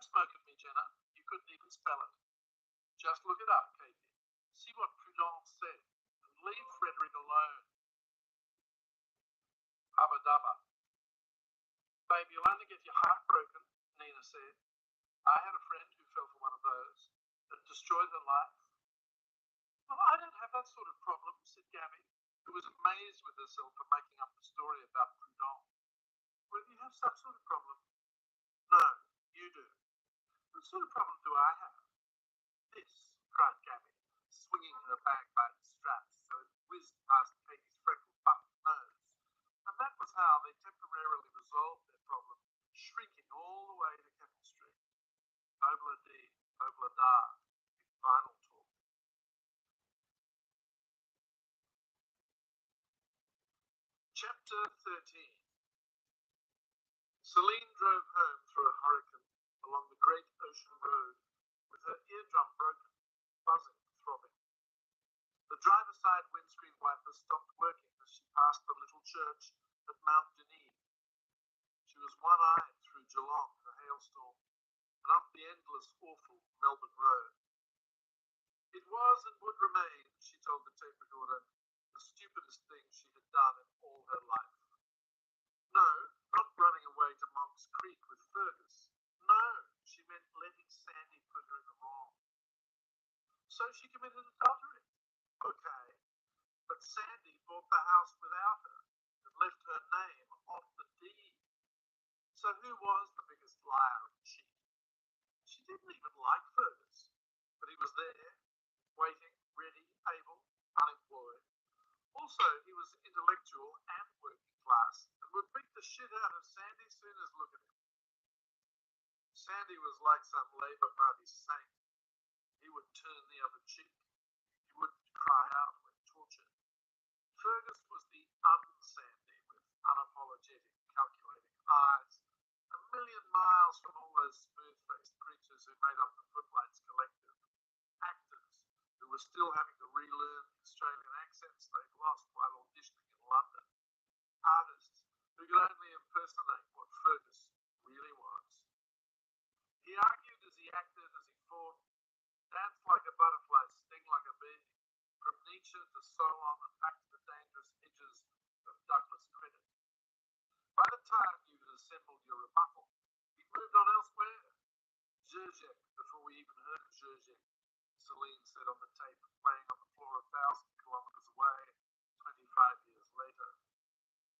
smoke at me, Jenna. You couldn't even spell it. Just look it up, Katie. See what Prudence said. And leave Frederick alone. Hubba dubba. Babe, you'll only get your heart broken, Nina said. I had a friend who fell for one of those. It destroyed her life. Well, I don't have that sort of problem, said Gabby, who was amazed with herself for making up the story about Prudence. Well, you have some sort of problem. No, you do. What sort of problem do I have? This, cried Gabby, swinging her bag by its straps so it whizzed past Katie's freckled bucket nose. And that was how they temporarily resolved their problem, shrieking all the way to Keppel Street. Obla dee, obla da, in final talk. Chapter 13. Celine drove home through a hurricane along the great ocean road with her eardrum broken, buzzing, throbbing. The driver's side windscreen wipers stopped working as she passed the little church at Mount Deneen. She was one-eyed through Geelong in a hailstorm and up the endless, awful Melbourne Road. It was and would remain, she told the tape recorder, the stupidest thing she had done in all her life. No, not running away to Monk's Creek with Fergus. No, she meant letting Sandy put her in the wrong. So she committed adultery. Okay, but Sandy bought the house without her and left her name off the deed. So who was the biggest liar and cheat? She didn't even like Fergus, but he was there, waiting, ready, able, unemployed. Also, he was intellectual and working class and would beat the shit out of Sandy soon as look at him. Sandy was like some Labour Party saint. He would turn the other cheek. He wouldn't cry out when tortured. Fergus was the un-Sandy with unapologetic, calculating eyes, a million miles from all those smooth-faced creatures who made up the Footlights Collective. Actors who were still having to relearn the Australian accents they'd lost while auditioning in London. Artists who could only impersonate what Fergus really was. He argued as he acted, as he fought, danced like a butterfly, sting like a bee, from Nietzsche to Solon and back to the dangerous edges of Douglas credit. By the time you had assembled your rebuttal, he'd moved on elsewhere. Zizek, before we even heard of Zizek, Celine said on the tape, playing on the floor 1,000 kilometres away 25 years later.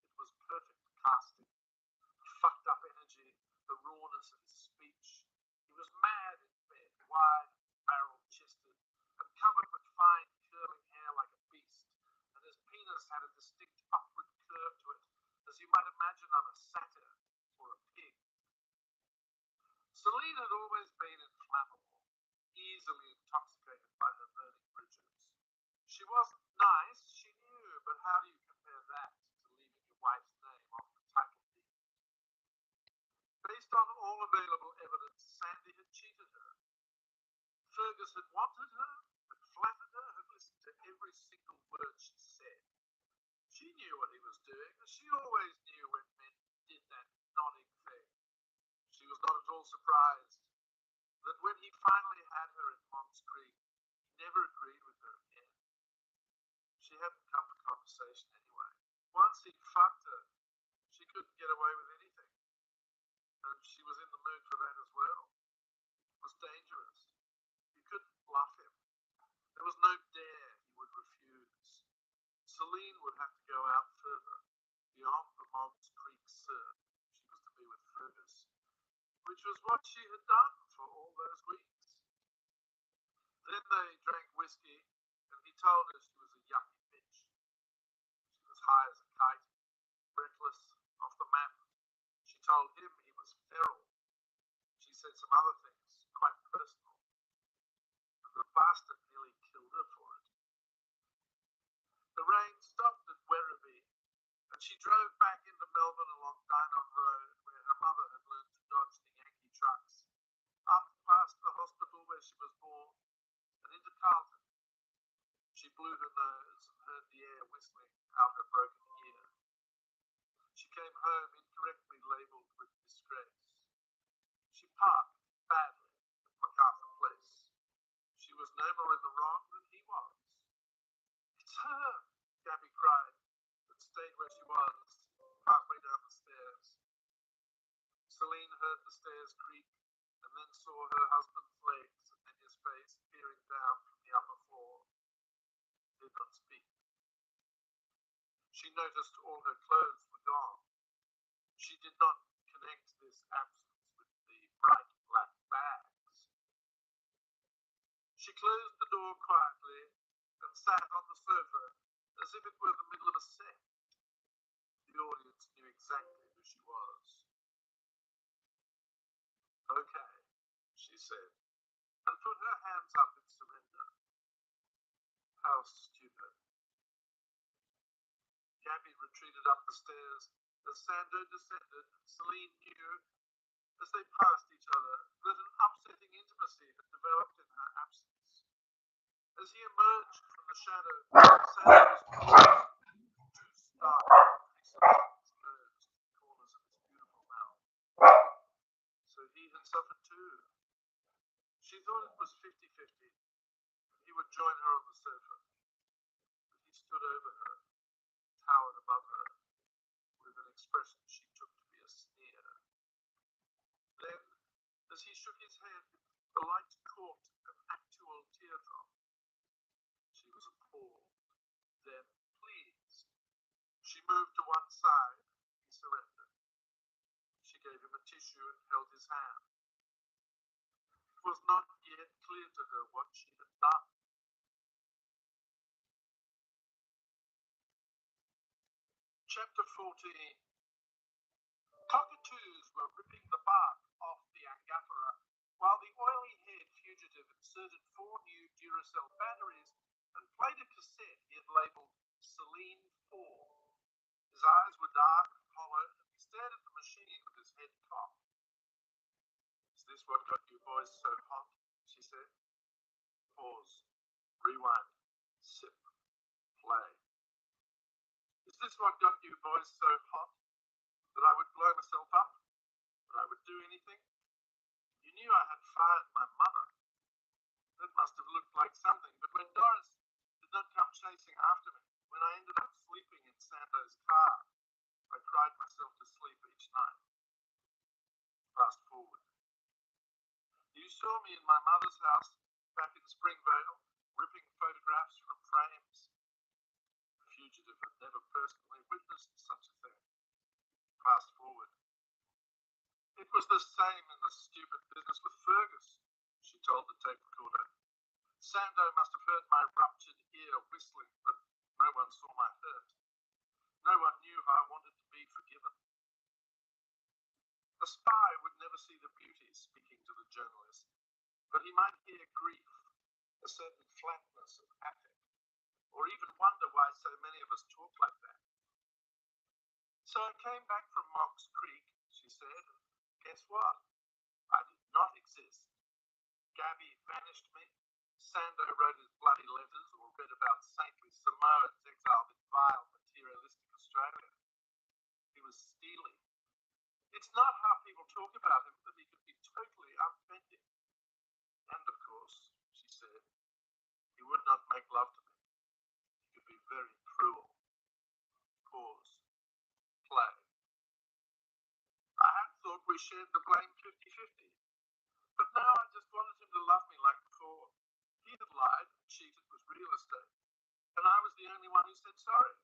It was perfect casting. The fucked up energy, the rawness of his speech. He was mad in bed, wide, barrel-chested, and covered with fine curling hair like a beast, and his penis had a distinct upward curve to it, as you might imagine on a satyr or a pig. Celine had always been inflammable, easily intoxicated by her burning bridges. She wasn't nice, she knew, but how do you compare that to leaving your wife's name off the title deed? Based on all available evidence, Sandy had cheated her. Fergus had wanted her, had flattered her, had listened to every single word she said. She knew what he was doing, as she always knew when men did that nodding thing. She was not at all surprised that when he finally had her in Monk's Creek, he never agreed with her again. She hadn't come to conversation anyway. Once he'd fucked her, she couldn't get away with anything. And she was in the mood for that as well. It was dangerous. You couldn't bluff him. There was no dare he would refuse. Celine would have to go out further, beyond the Monk's Creek surf. She was to be with Fergus, which was what she had done for all those weeks. Then they drank whiskey, and he told her she was a yucky bitch. She was high as a kite, reckless, off the map. She told him he was feral. She said some other things, quite personal. And the bastard nearly killed her for it. The rain stopped at Werribee, and she drove back into Melbourne along Dynon Road, where her mother had learned to dodge the Yankee trucks, up past the hospital where she was born, and into Carlton. She blew her nose and heard the air whistling out her broken ear. She came home incorrectly labelled with disgrace. She parked, bag no more in the wrong than he was. It's her, Gabby cried, but stayed where she was, halfway down the stairs. Celine heard the stairs creak and then saw her husband's legs and his face peering down from the upper floor. Did not speak. She noticed all her clothes were gone. She did not connect this absence with the bright black bags. She closed the door quietly and sat on the sofa as if it were the middle of a set. The audience knew exactly who she was. Okay, she said, and put her hands up in surrender. How stupid. Gabby retreated up the stairs as Sando descended, and Celine knew, as they passed each other, that an upsetting intimacy had developed in her absence. As he emerged from the shadow, Sando was forced to start creases closed in the corners of his beautiful mouth. So he had suffered too. She thought it was 50-50. He would join her on the sofa. But he stood over her, towered above her, with an expression she took to be a sneer. Then, as he shook his head, the light caught an actual teardrop. She was appalled, then pleased. She moved to one side. He surrendered. She gave him a tissue and held his hand. It was not yet clear to her what she had done. Chapter 14. Cockatoos were ripping the bark off the Angaphora, while the oily-haired fugitive inserted 4 new Duracell batteries and played a cassette he had labelled Celine 4. His eyes were dark and hollow, and he stared at the machine with his head cocked. Is this what got you boys so hot? She said. Pause. Rewind. Sip. Play. Is this what got you boys so hot? That I would blow myself up? That I would do anything? You knew I had fired my mother. That must have looked like something, but when Doris did not come chasing after me, when I ended up sleeping in Sando's car, I cried myself to sleep each night. Fast forward. You saw me in my mother's house back in Springvale, ripping photographs from frames. The fugitive had never personally witnessed such a thing. Fast forward. It was the same in the stupid business with Fergus, she told the tape recorder. Sando must have heard my ruptured ear whistling, but no one saw my hurt. No one knew how I wanted to be forgiven. A spy would never see the beauty speaking to the journalist, but he might hear grief, a certain flatness of affect, or even wonder why so many of us talk like that. So I came back from Monk's Creek, she said, and guess what? I did not exist. Gabby vanished me. Sando wrote his bloody letters or read about saintly Samoans exiled in vile, materialistic Australia. He was stealing. It's not how people talk about him that he could be totally unbending. And of course, she said, he would not make love to me. He could be very cruel. Pause. Play. I had thought we shared the blame 50-50. But now I just wanted him to love me like before. He had lied and cheated with real estate. And I was the only one who said sorry.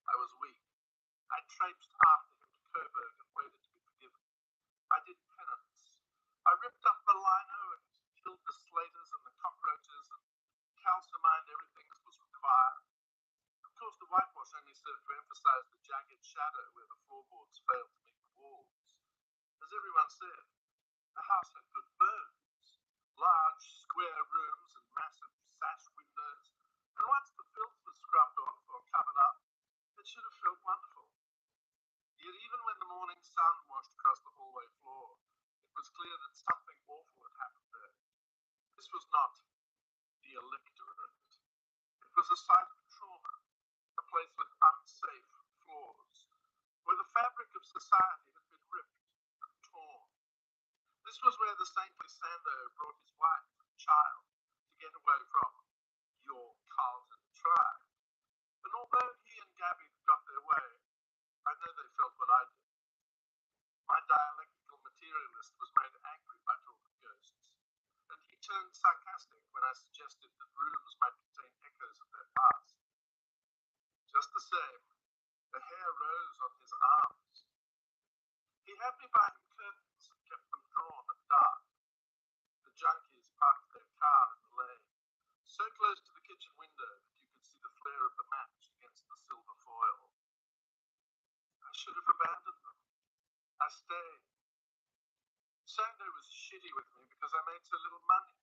I was weak. I traipsed after him to Coburg and waited to be forgiven. I did penance. I ripped up the lino and killed the slaters and the cockroaches and calcimined everything as was required. Of course, the whitewash only served to emphasize the jagged shadow where the floorboards failed to meet the walls. As everyone said, the house had good bones, large square rooms and massive sash windows, and once the filth was scrubbed off or covered up, it should have felt wonderful. Yet even when the morning sun washed across the hallway floor, it was clear that something awful had happened there. This was not the electorate. It was a site of trauma, a place with unsafe floors, where the fabric of society had been ripped and torn. This was where the saintly Sando brought his wife and child to get away from your Carlton tribe. And although he and Gabby got their way, I know they felt what I did. My dialectical materialist was made angry by talking ghosts, and he turned sarcastic when I suggested that rooms might contain echoes of their past. Just the same, the hair rose on his arms. He had me buy him curtains and kept them drawn and dark. The junkies parked their car in the lane, so close to the kitchen window that you could see the flare of the match against the silver foil. I should have abandoned them. I stayed. Sando was shitty with me because I made so little money,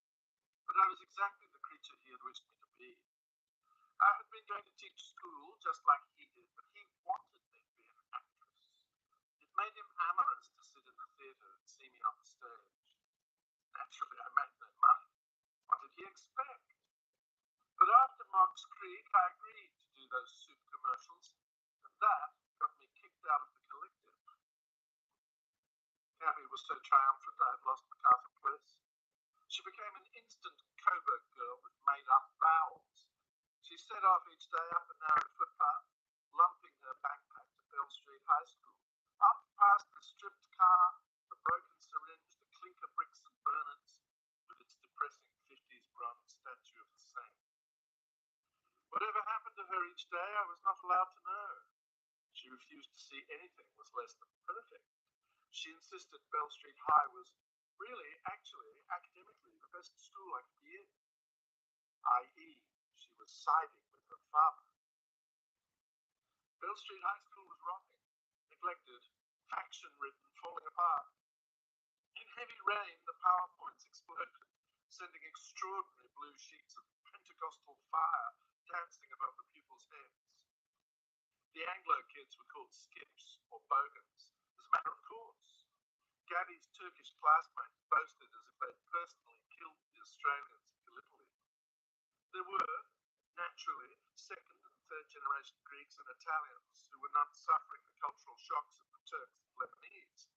but I was exactly the creature he had wished me to be. I had been going to teach school just like he did, but he wanted me to be an actress. It made him amorous to sit in the theatre and see me on the stage. Naturally, I made no money. What did he expect? But after Monk's Creek, I agreed to do those soup commercials, and that got me kicked out of the collective. Gabby was so triumphant I had lost MacArthur Place. She became an instant Coburg girl with made-up vowels. She set off each day up a narrow footpath, lumping her backpack to Bell Street High School, up past the stripped car, the broken syringe, the clinker bricks and burners, with its depressing 50s bronze statue of the saint. Whatever happened to her each day, I was not allowed to know. She refused to see anything was less than perfect. She insisted Bell Street High was really, actually, academically, the best school I could be in, i.e., she was siding with her father. Bell Street High School was rotting, neglected, faction-ridden, falling apart. In heavy rain, the PowerPoints exploded, sending extraordinary blue sheets of Pentecostal fire dancing above the pupils' heads. The Anglo kids were called skips or bogans, as a matter of course. Gabby's Turkish classmates boasted as if they'd personally killed the Australians in Gallipoli. There were, naturally, second and third generation Greeks and Italians who were not suffering the cultural shocks of the Turks and Lebanese.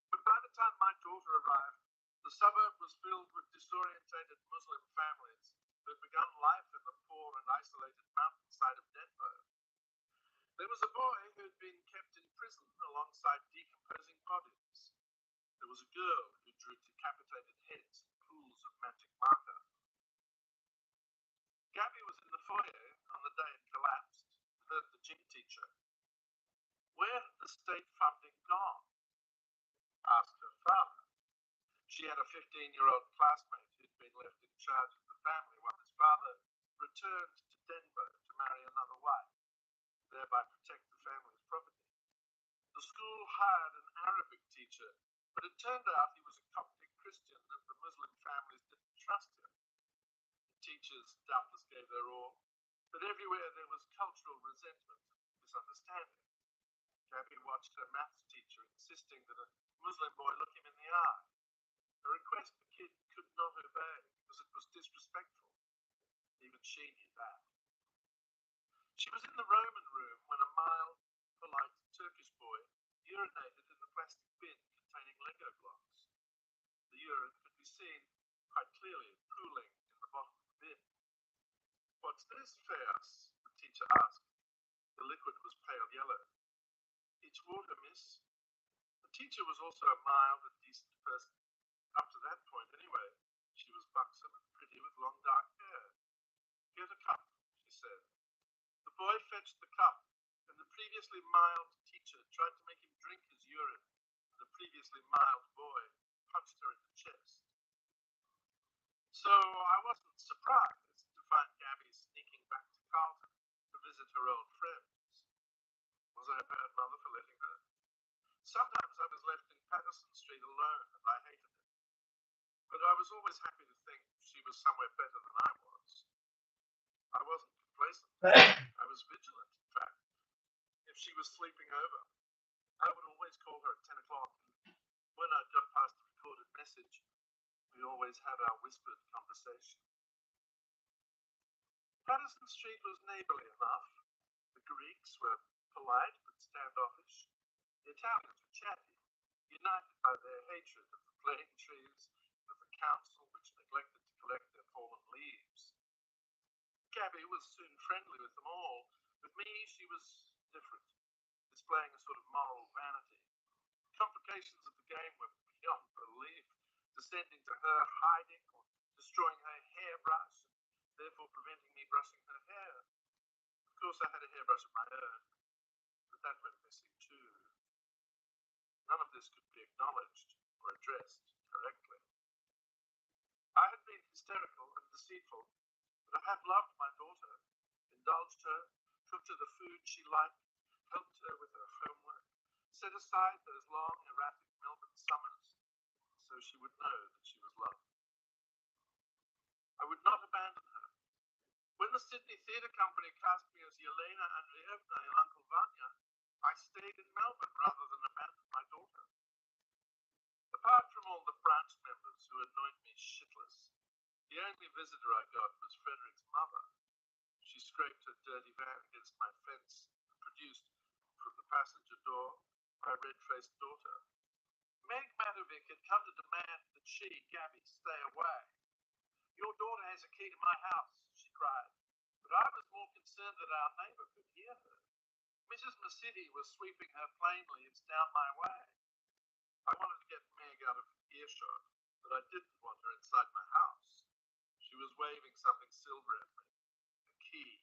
But by the time my daughter arrived, the suburb was filled with disorientated Muslim families who had begun life in the poor and isolated mountainside of Denver. There was a boy who had been kept in prison alongside decomposing bodies. There was a girl who drew decapitated heads in pools of magic marker. Gabby was in the foyer on the day it collapsed, heard the gym teacher. Where had the state funding gone? Asked her father. She had a 15-year-old classmate who'd been left in charge of the family while his father returned to Denver to marry another wife, thereby protect the family's property. The school hired an Arabic teacher, but it turned out he was a Coptic Christian and the Muslim families didn't trust him. The teachers doubtless gave their all, but everywhere there was cultural resentment and misunderstanding. Gabby watched her maths teacher insisting that a Muslim boy look him in the eye, a request the kid could not obey because it was disrespectful. Even she knew that. She was in the Roman room when a mild, polite Turkish boy urinated in the plastic bin containing Lego blocks. The urine could be seen quite clearly pooling in the bottom of the bin. What's this, Feas? The teacher asked. The liquid was pale yellow. It's water, miss. The teacher was also a mild and decent person. Up to that point, anyway, she was buxom and pretty with long dark hair. Get a cup, she said. The boy fetched the cup, and the previously mild teacher tried to make him drink his urine, and the previously mild boy punched her in the chest. So I wasn't surprised to find Gabby sneaking back to Carlton to visit her old friends. Was I a bad mother for letting her? Sometimes I was left in Patterson Street alone, and I hated it. But I was always happy to think she was somewhere better than I was. I wasn't complacent. I was vigilant, in fact. If she was sleeping over, I would always call her at 10 o'clock, and when I got past the recorded message, we always had our whispered conversation. Patterson Street was neighborly enough. The Greeks were polite but standoffish. The Italians were chatty, united by their hatred of the plane trees, of the council which neglected to collect their fallen leaves. Gabby was soon friendly with them all. With me, she was different, displaying a sort of moral vanity. Complications of the game were beyond belief, descending to her hiding or destroying her hairbrush, and therefore preventing me brushing her hair. Of course, I had a hairbrush of my own, but that went missing too. None of this could be acknowledged or addressed correctly. I had been hysterical and deceitful, but I had loved my daughter, indulged her, cooked her the food she liked, helped her with her homework, set aside those long, erratic Melbourne summers so she would know that she was loved. I would not abandon her. When the Sydney Theatre Company cast me as Yelena Andreevna in Uncle Vanya, I stayed in Melbourne rather than abandon my daughter. Apart from all the branch members who annoyed me shitless, the only visitor I got was Frederick's mother. She scraped her dirty van against my fence and produced, from the passenger door, my red-faced daughter. Meg Madovic had come to demand that she, Gabby, stay away. "Your daughter has a key to my house," she cried, but I was more concerned that our neighbour could hear her. Mrs. Massidi was sweeping her plane leaves down my way. I wanted to get Meg out of earshot, but I didn't want her inside my house. She was waving something silver at me. A key.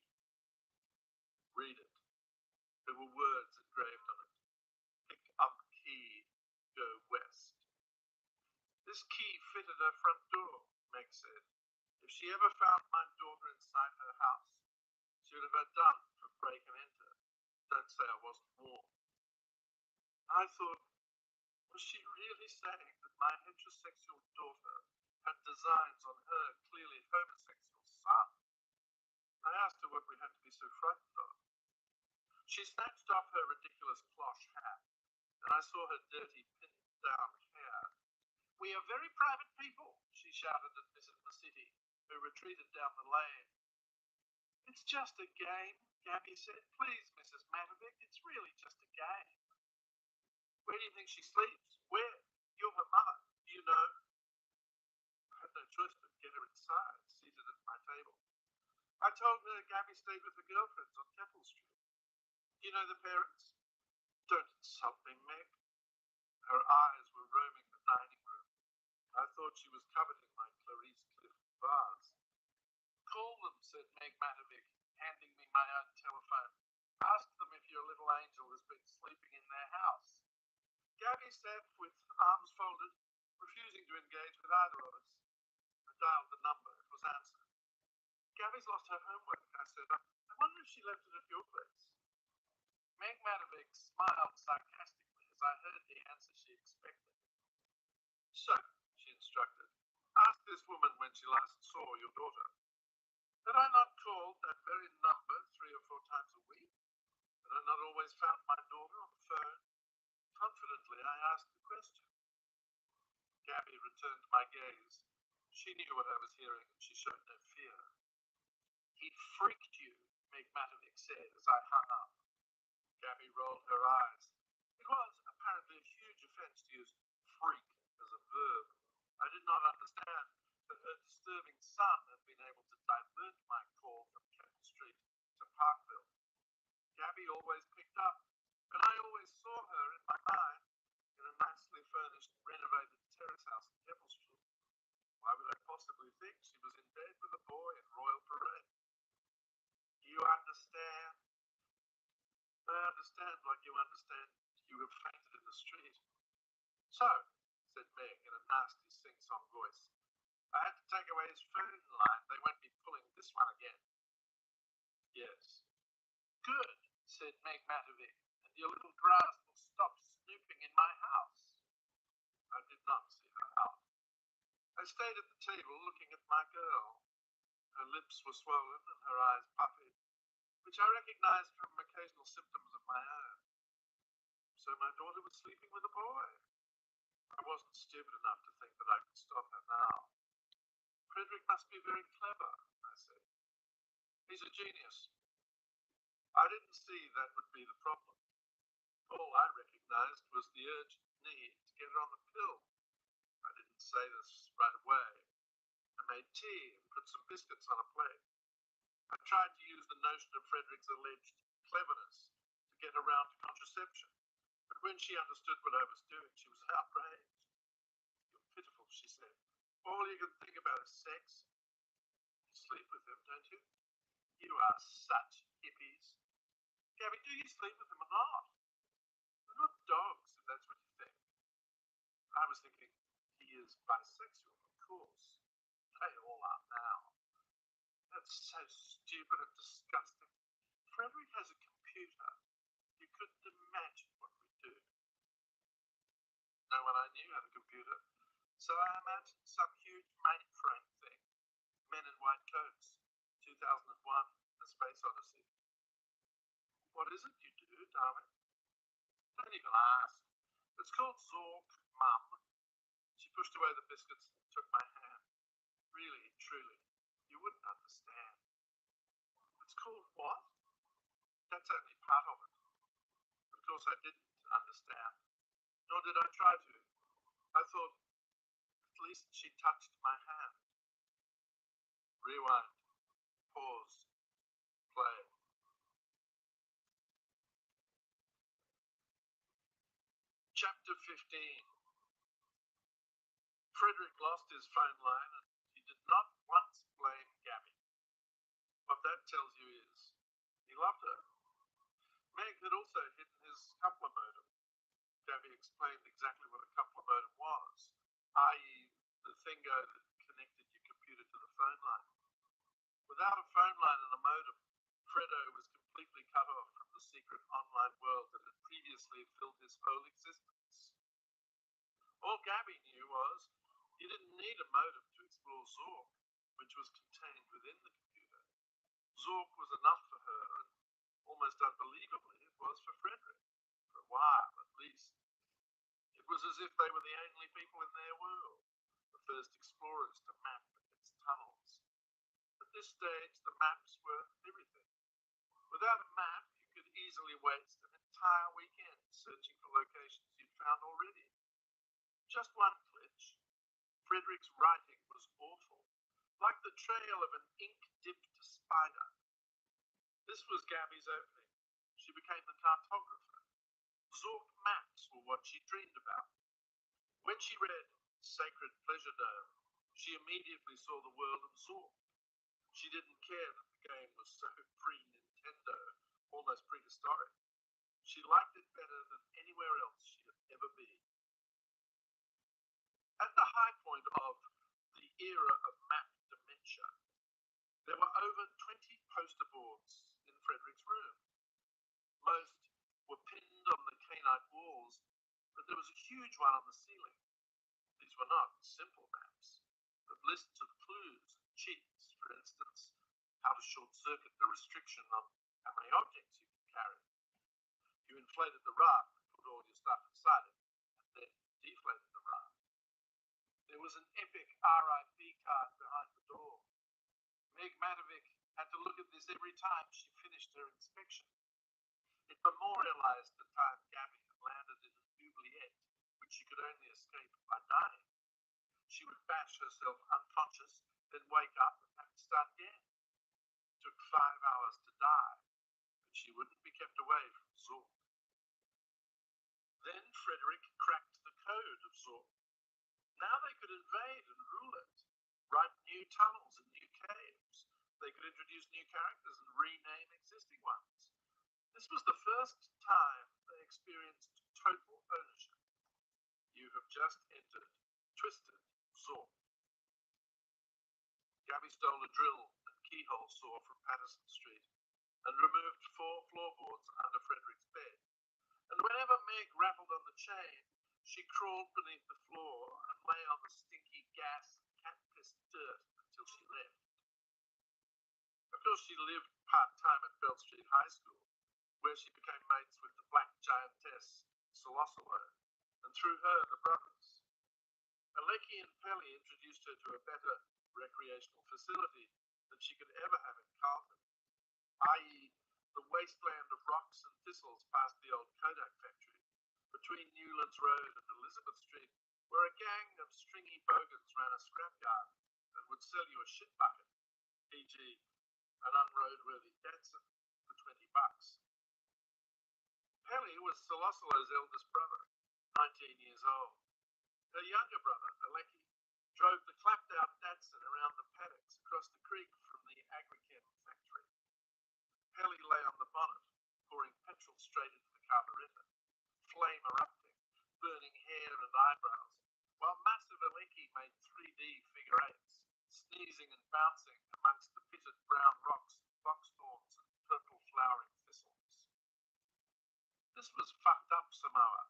Read it. There were words engraved on it. "Pick up key, go west." This key fitted her front door, Meg said. If she ever found my daughter inside her house, she would have had done for break and enter. Don't say I wasn't warned. I thought, was she really saying that my heterosexual daughter had designs on her clearly homosexual son? I asked her what we had to be so frightened of. She snatched off her ridiculous cloche hat, and I saw her dirty, pinned-down hair. "We are very private people," she shouted at Mrs. Massidi, who retreated down the lane. "It's just a game," Gabby said. "Please, Mrs. Madovic, it's really just a game." "Where do you think she sleeps? Where? You're her mother. Do you know?" I had no choice but get her inside, seated at my table. I told her Gabby stayed with her girlfriends on Keppel Street. "Do you know the parents?" "Don't insult me, Meg." Her eyes were roaming the dining room. I thought she was coveting my Clarice Cliff vase. "Call them," said Meg Madovic, handing me my own telephone. "Ask them if your little angel has been sleeping in their house." Gabby sat with arms folded, refusing to engage with either of us. I dialed the number. It was answered. "Gabby's lost her homework," I said. "I wonder if she left it at your place." Meg Madovic smiled sarcastically as I heard the answer she expected. "So," she instructed, "ask this woman when she last saw your daughter." Had I not called that very number 3 or 4 times a week? Had I not always found my daughter on the phone? Confidently, I asked the question. Gabby returned my gaze. She knew what I was hearing, and she showed no fear. "He freaked you," Meg Madovic said as I hung up. Gabby rolled her eyes. It was apparently a huge offence to use freak as a verb. I did not understand that her disturbing son had been able to divert my call from Keppel Street to Parkville. Gabby always picked up, and I always saw her in my mind in a nicely furnished, renovated terrace house in Keppel Street. Why would I possibly think she was in bed with a boy in Royal Parade? You understand? I understand like you understand you have fainted in the street. "So," said Meg in a nasty sing-song voice, "I had to take away his phone line. They won't be pulling this one again." "Yes." "Good," said Meg Madovic, "and your little grass will stop snooping in my house." I did not see her out. I stayed at the table looking at my girl. Her lips were swollen and her eyes puffy, which I recognized from occasional symptoms of my own. So my daughter was sleeping with a boy. I wasn't stupid enough to think that I could stop her now. "Frederick must be very clever," I said. "He's a genius." I didn't see that would be the problem. All I recognized was the urgent need to get her on the pill. I didn't say this right away. I made tea and put some biscuits on a plate. I tried to use the notion of Frederick's alleged cleverness to get around to contraception, but when she understood what I was doing, she was outraged. You're pitiful, she said. All you can think about is sex. You sleep with him, don't you? You are such hippies. Gabby, do you sleep with him or not? They're not dogs, if that's what you think. I was thinking, he is bisexual, of course. They all are now. That's so stupid and disgusting. Frederick has a computer. You couldn't imagine what we do. No one I knew had a computer, so I imagined some huge mainframe thing. Men in white coats. 2001, The Space Odyssey. What is it you do, darling? Don't even ask. It's called Zork, Mum. She pushed away the biscuits and took my hand. Really, truly, you wouldn't understand. It's called what? That's only part of it. Of course, I didn't understand, nor did I try to. I thought, at least she touched my hand. Rewind, pause, play. Chapter 15. Frederick lost his phone line and he did not once blame Gabby. What that tells you is he loved her. Meg had also hidden his coupler modem. Gabby explained exactly what a coupler modem was, i.e. the thingo that connected your computer to the phone line. Without a phone line and a modem, Fredo was completely cut off from the secret online world that had previously filled his whole existence. All Gabby knew was you didn't need a modem to explore Zork, which was contained within the computer. Zork was enough for her, and almost unbelievably, it was for Frederick. For a while, at least. It was as if they were the only people in their world, the first explorers to map its tunnels. At this stage, the maps were everything. Without a map, you could easily waste an entire weekend searching for locations you'd found already. Just one glitch. Frederick's writing was awful, like the trail of an ink-dipped spider. This was Gabby's opening. She became the cartographer. Zork maps were what she dreamed about. When she read Sacred Pleasure Dome, she immediately saw the world of Zork. She didn't care that the game was so pre-Nintendo, almost prehistoric. She liked it better than anywhere else she had ever been. At the high point of the era of map dementia, there were over 20 poster boards in Frederick's room. Most were pinned on the canine walls, but there was a huge one on the ceiling. These were not simple maps, but lists of clues and cheats, for instance, how to short-circuit the restriction on how many objects you can carry. You inflated the raft and put all your stuff inside it, and then deflated the raft. There was an epic RIP card behind the door. Meg Matovic had to look at this every time she finished her inspection. It memorialized the time Gabby had landed in an oubliette, which she could only escape by dying. She would bash herself unconscious, then wake up and have to start again. It took 5 hours to die, but she wouldn't be kept away from Zork. Then Frederick cracked the code of Zork. Now they could invade and rule it, write new tunnels and new caves. They could introduce new characters and rename existing ones. This was the first time they experienced total ownership. You have just entered Twisted Zork. Gabby stole a drill and keyhole saw from Patterson Street and removed 4 floorboards under Frederick's bed. And whenever Meg rattled on the chain, she crawled beneath the floor and lay on the stinky gas and cat-pissed dirt until she left. Of course, she lived part-time at Bell Street High School, where she became mates with the black giantess Solosolo, and through her, the brothers. Aleki and Pelly introduced her to a better recreational facility than she could ever have in Carlton, i.e. the wasteland of rocks and thistles past the old Kodak factory, between Newlands Road and Elizabeth Street, where a gang of stringy bogans ran a scrapyard and would sell you a shit bucket, e.g. an unroadworthy Datsun, for $20. Peli was Solosolo's eldest brother, 19 years old. Her younger brother, Aleki, drove the clapped-out Datsun around the paddocks across the creek from the agrichem factory. Peli lay on the bonnet, pouring petrol straight into the carburettor, flame erupting, burning hair and eyebrows, while massive Aleki made 3D figure eights, sneezing and bouncing amongst the pitted brown rocks, box thorns, and purple flowering thistles. This was fucked up Samoa,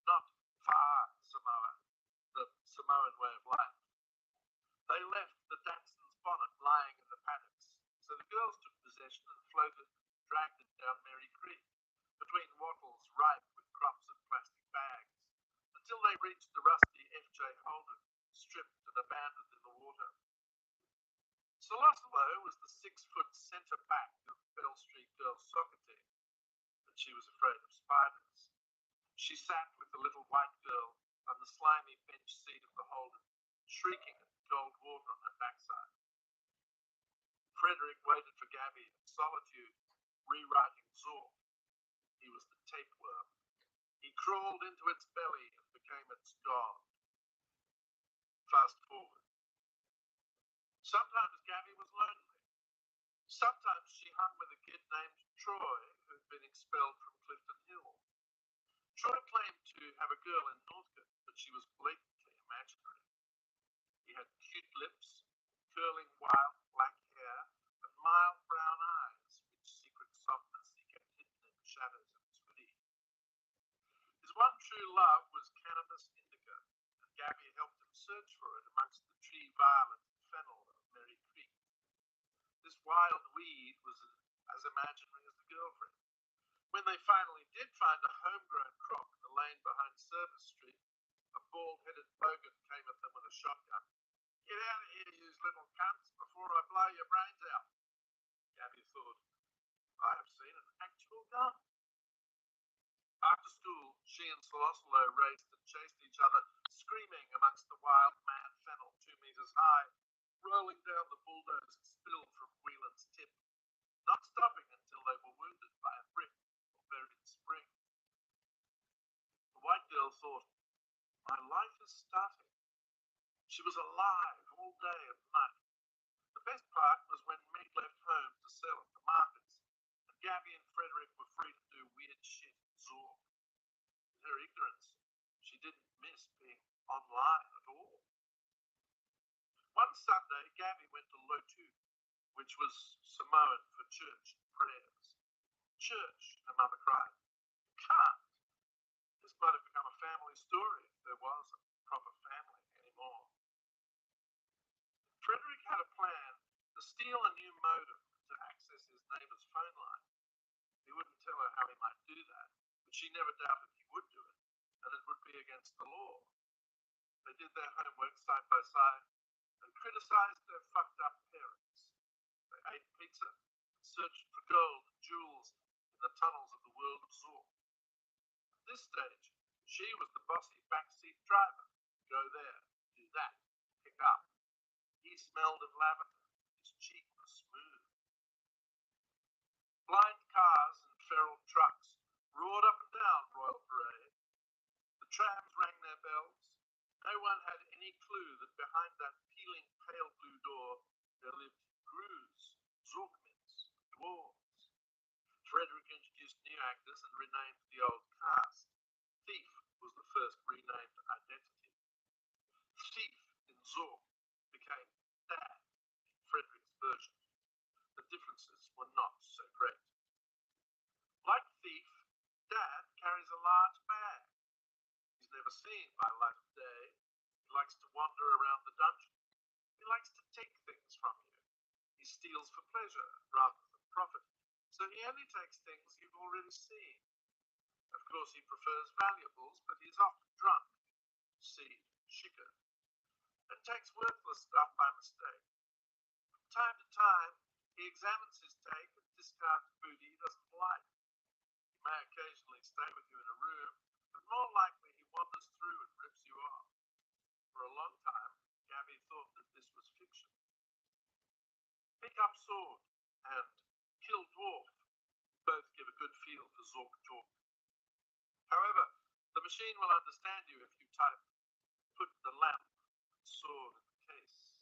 not far Samoa, the Samoan way of life. They left the Datsun's bonnet lying in the paddocks, so the girls took possession and floated, dragged it down Mary Creek, between wattles ripe with crops of plastic bags, until they reached the rusty FJ Holden, stripped and abandoned in the water. Solosolo was the 6-foot centre back of Bell Street girls' soccer team, and she was afraid of spiders. She sat with the little white girl on the slimy bench seat of the Holden, shrieking at the cold water on her backside. Frederick waited for Gabby in solitude, rewriting Zork. He was the tapeworm. He crawled into its belly and became its god. Fast forward. Sometimes Gabby was lonely. Sometimes she hung with a kid named Troy, who'd been expelled from Clifton Hill. Troy claimed to have a girl in Northcote, but she was blatantly imaginary. He had cute lips, curling wild black hair, and mild brown eyes, which secret softness he kept hidden in the shadows of his hoodie. His one true love was cannabis indica, and Gabby helped him search for it amongst the tree violet and fennel of Mary Creek. This wild weed was as imaginary as the girlfriend. When they finally did find a homegrown crop in the lane behind Service Street, a bald-headed bogan came at them with a shotgun. "Get out of here, you little cunts, before I blow your brains out." Gabby thought, I have seen an actual gun. After school, she and Solosolo raced and chased each other, screaming amongst the wild man fennel 2 meters high, rolling down the bulldozed spill from Whelan's tip, not stopping until they were wounded by a brick or buried spring. The white girl thought, my life is starting. She was alive all day and night. The best part was when Meg left home to sell at the markets, and Gabby and Frederick were free to do weird shit in Zork. In her ignorance, she didn't miss being online at all. One Sunday, Gabby went to Lotu, which was Samoan for church and prayers. Church, her mother cried. Can't. This might have become a family story if there was a proper family anymore. Frederick had a plan to steal a new modem to access his neighbour's phone line. He wouldn't tell her how he might do that, but she never doubted he would do it, and it would be against the law. They did their homework side by side and criticised their fucked up parents. They ate pizza and searched for gold and jewels in the tunnels of the world of Zork. At this stage, she was the bossy backseat driver. Go there, do that, pick up. He smelled of lavender. His cheek was smooth. Blind cars and feral trucks roared up and down Royal Parade. The trams rang their bells. No one had any clue that behind that peeling pale blue door there lived Grooves, Zorkmans, dwarves. Frederick introduced new actors and renamed the old cast. Thief was the first renamed identity. Thief in Zork became Dad in Frederick's version. The differences were not so great. Like Thief, Dad carries a large bag. He's never seen by light of day. He likes to wander around the dungeon. He likes to take things from you. He steals for pleasure rather than profit, so he only takes things you've already seen. Of course, he prefers valuables, but he's often drunk, seed, chicken, and takes worthless stuff by mistake. From time to time, he examines his take and discards booty he doesn't like. He may occasionally stay with you in a room, but more likely he wanders through and rips you off. For a long time, Gabby thought that this was fiction. Pick up sword, and kill dwarf both give a good feel for Zork talk. However, the machine will understand you if you type put the lamp and sword in the case.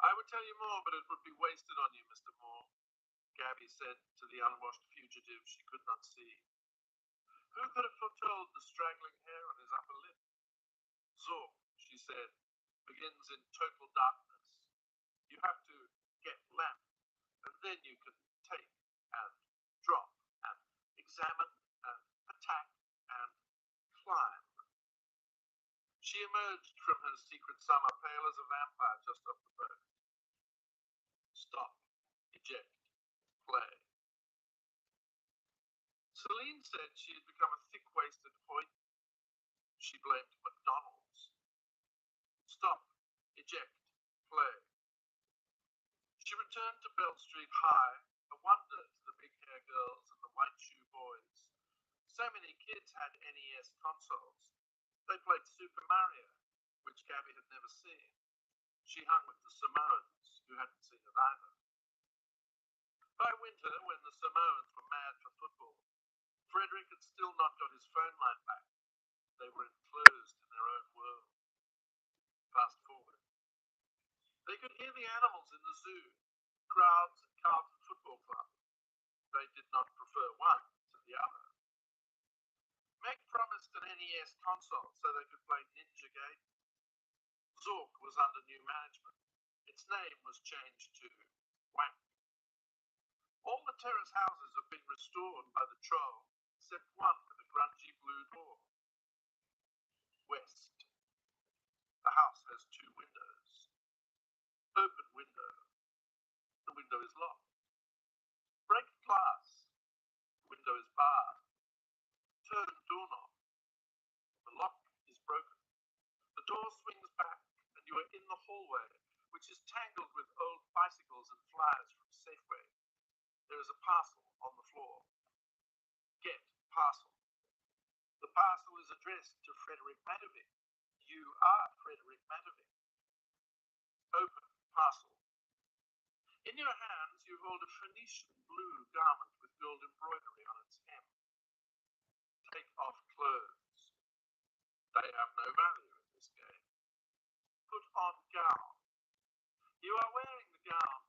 I would tell you more, but it would be wasted on you, Mr. Moore, Gabby said to the unwashed fugitive she could not see. Who could have foretold the straggling hair on his upper lip? Zork, she said, begins in total darkness. You have to get lamp, and then you can take and drop and examine and attack and climb. She emerged from her secret summer pale as a vampire just off the boat. Stop, eject, play. Celine said she had become a thick-waisted hoyden. She blamed McDonald's. Stop, eject, play. She returned to Bell Street High, a wonder to the big-hair girls and the white-shoe boys. So many kids had NES consoles. They played Super Mario, which Gabby had never seen. She hung with the Samoans, who hadn't seen it either. By winter, when the Samoans were mad for football, Frederick had still not got his phone line back. They were enclosed in their own world. Fast forward. They could hear the animals in the zoo, crowds at Carlton Football Club. They did not prefer one to the other. Meg promised an NES console so they could play Ninja Gaiden. Zork was under new management. Its name was changed to Wank. All the terrace houses have been restored by the troll, except one with a grungy blue door. West. The house has 2 windows. Open window. The window is locked. Break glass. The window is barred. Turn doorknob. The lock is broken. The door swings back and you are in the hallway, which is tangled with old bicycles and flyers from Safeway. There is a parcel on the floor. Get parcel. The parcel is addressed to Frederick Madovic. You are Frederick Madovic. Open parcel. In your hands you hold a Phoenician blue garment with gold embroidery on its hem. Take off clothes. They have no value in this game. Put on gown. You are wearing the gown.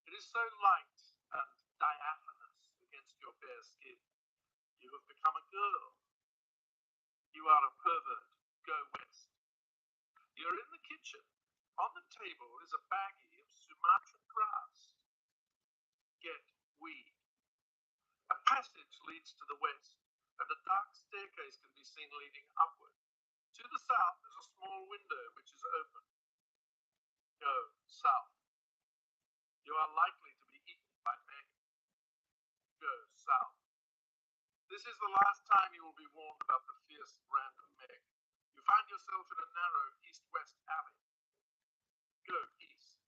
It is so light and diaphanous against your bare skin. You have become a girl. You are a pervert. Go west. You're in the kitchen. On the table is a baggie of Sumatran grass. Get weed. A passage leads to the west, and a dark staircase can be seen leading upward. To the south is a small window which is open. Go south. You are likely to be eaten by Meg. Go south. This is the last time you will be warned about the fierce random Meg. You find yourself in a narrow east-west alley. Go east.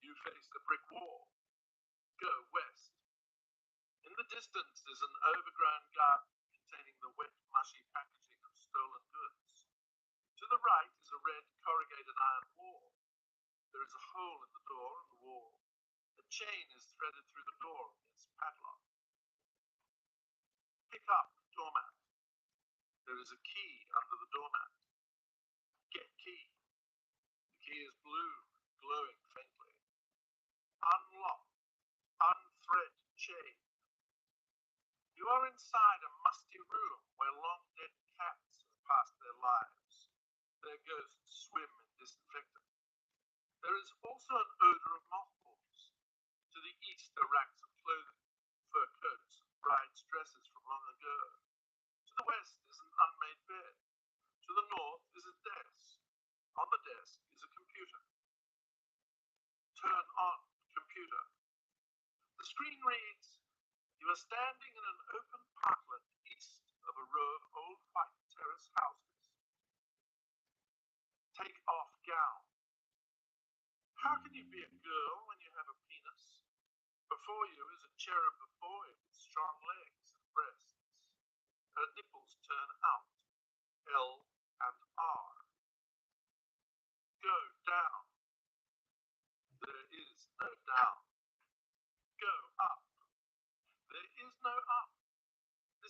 You face the brick wall. Go west. In the distance is an overgrown garden containing the wet, mushy packaging of stolen goods. To the right is a red corrugated iron wall. There is a hole in the door and the wall. A chain is threaded through the door and its padlock. Pick up doormat. There is a key under the doormat. Get key. The key is blue, glowing faintly. Unlock. Unthread chain. You are inside a musty room where long dead cats have passed their lives. Their ghosts swim in disinfectant. There is also an odor of mothballs. To the east are racks of clothing, fur coats, bride's dresses from long ago. To the west is an unmade bed. To the north is a desk. On the desk is a computer. Turn on computer. The screen reads, you are standing in an open parkland east of a row of old white terrace houses. Take off gown. How can you be a girl when you have a penis? Before you is a cherub boy with strong legs and breasts. Her nipples turn out, L and R. Go down. There is no down.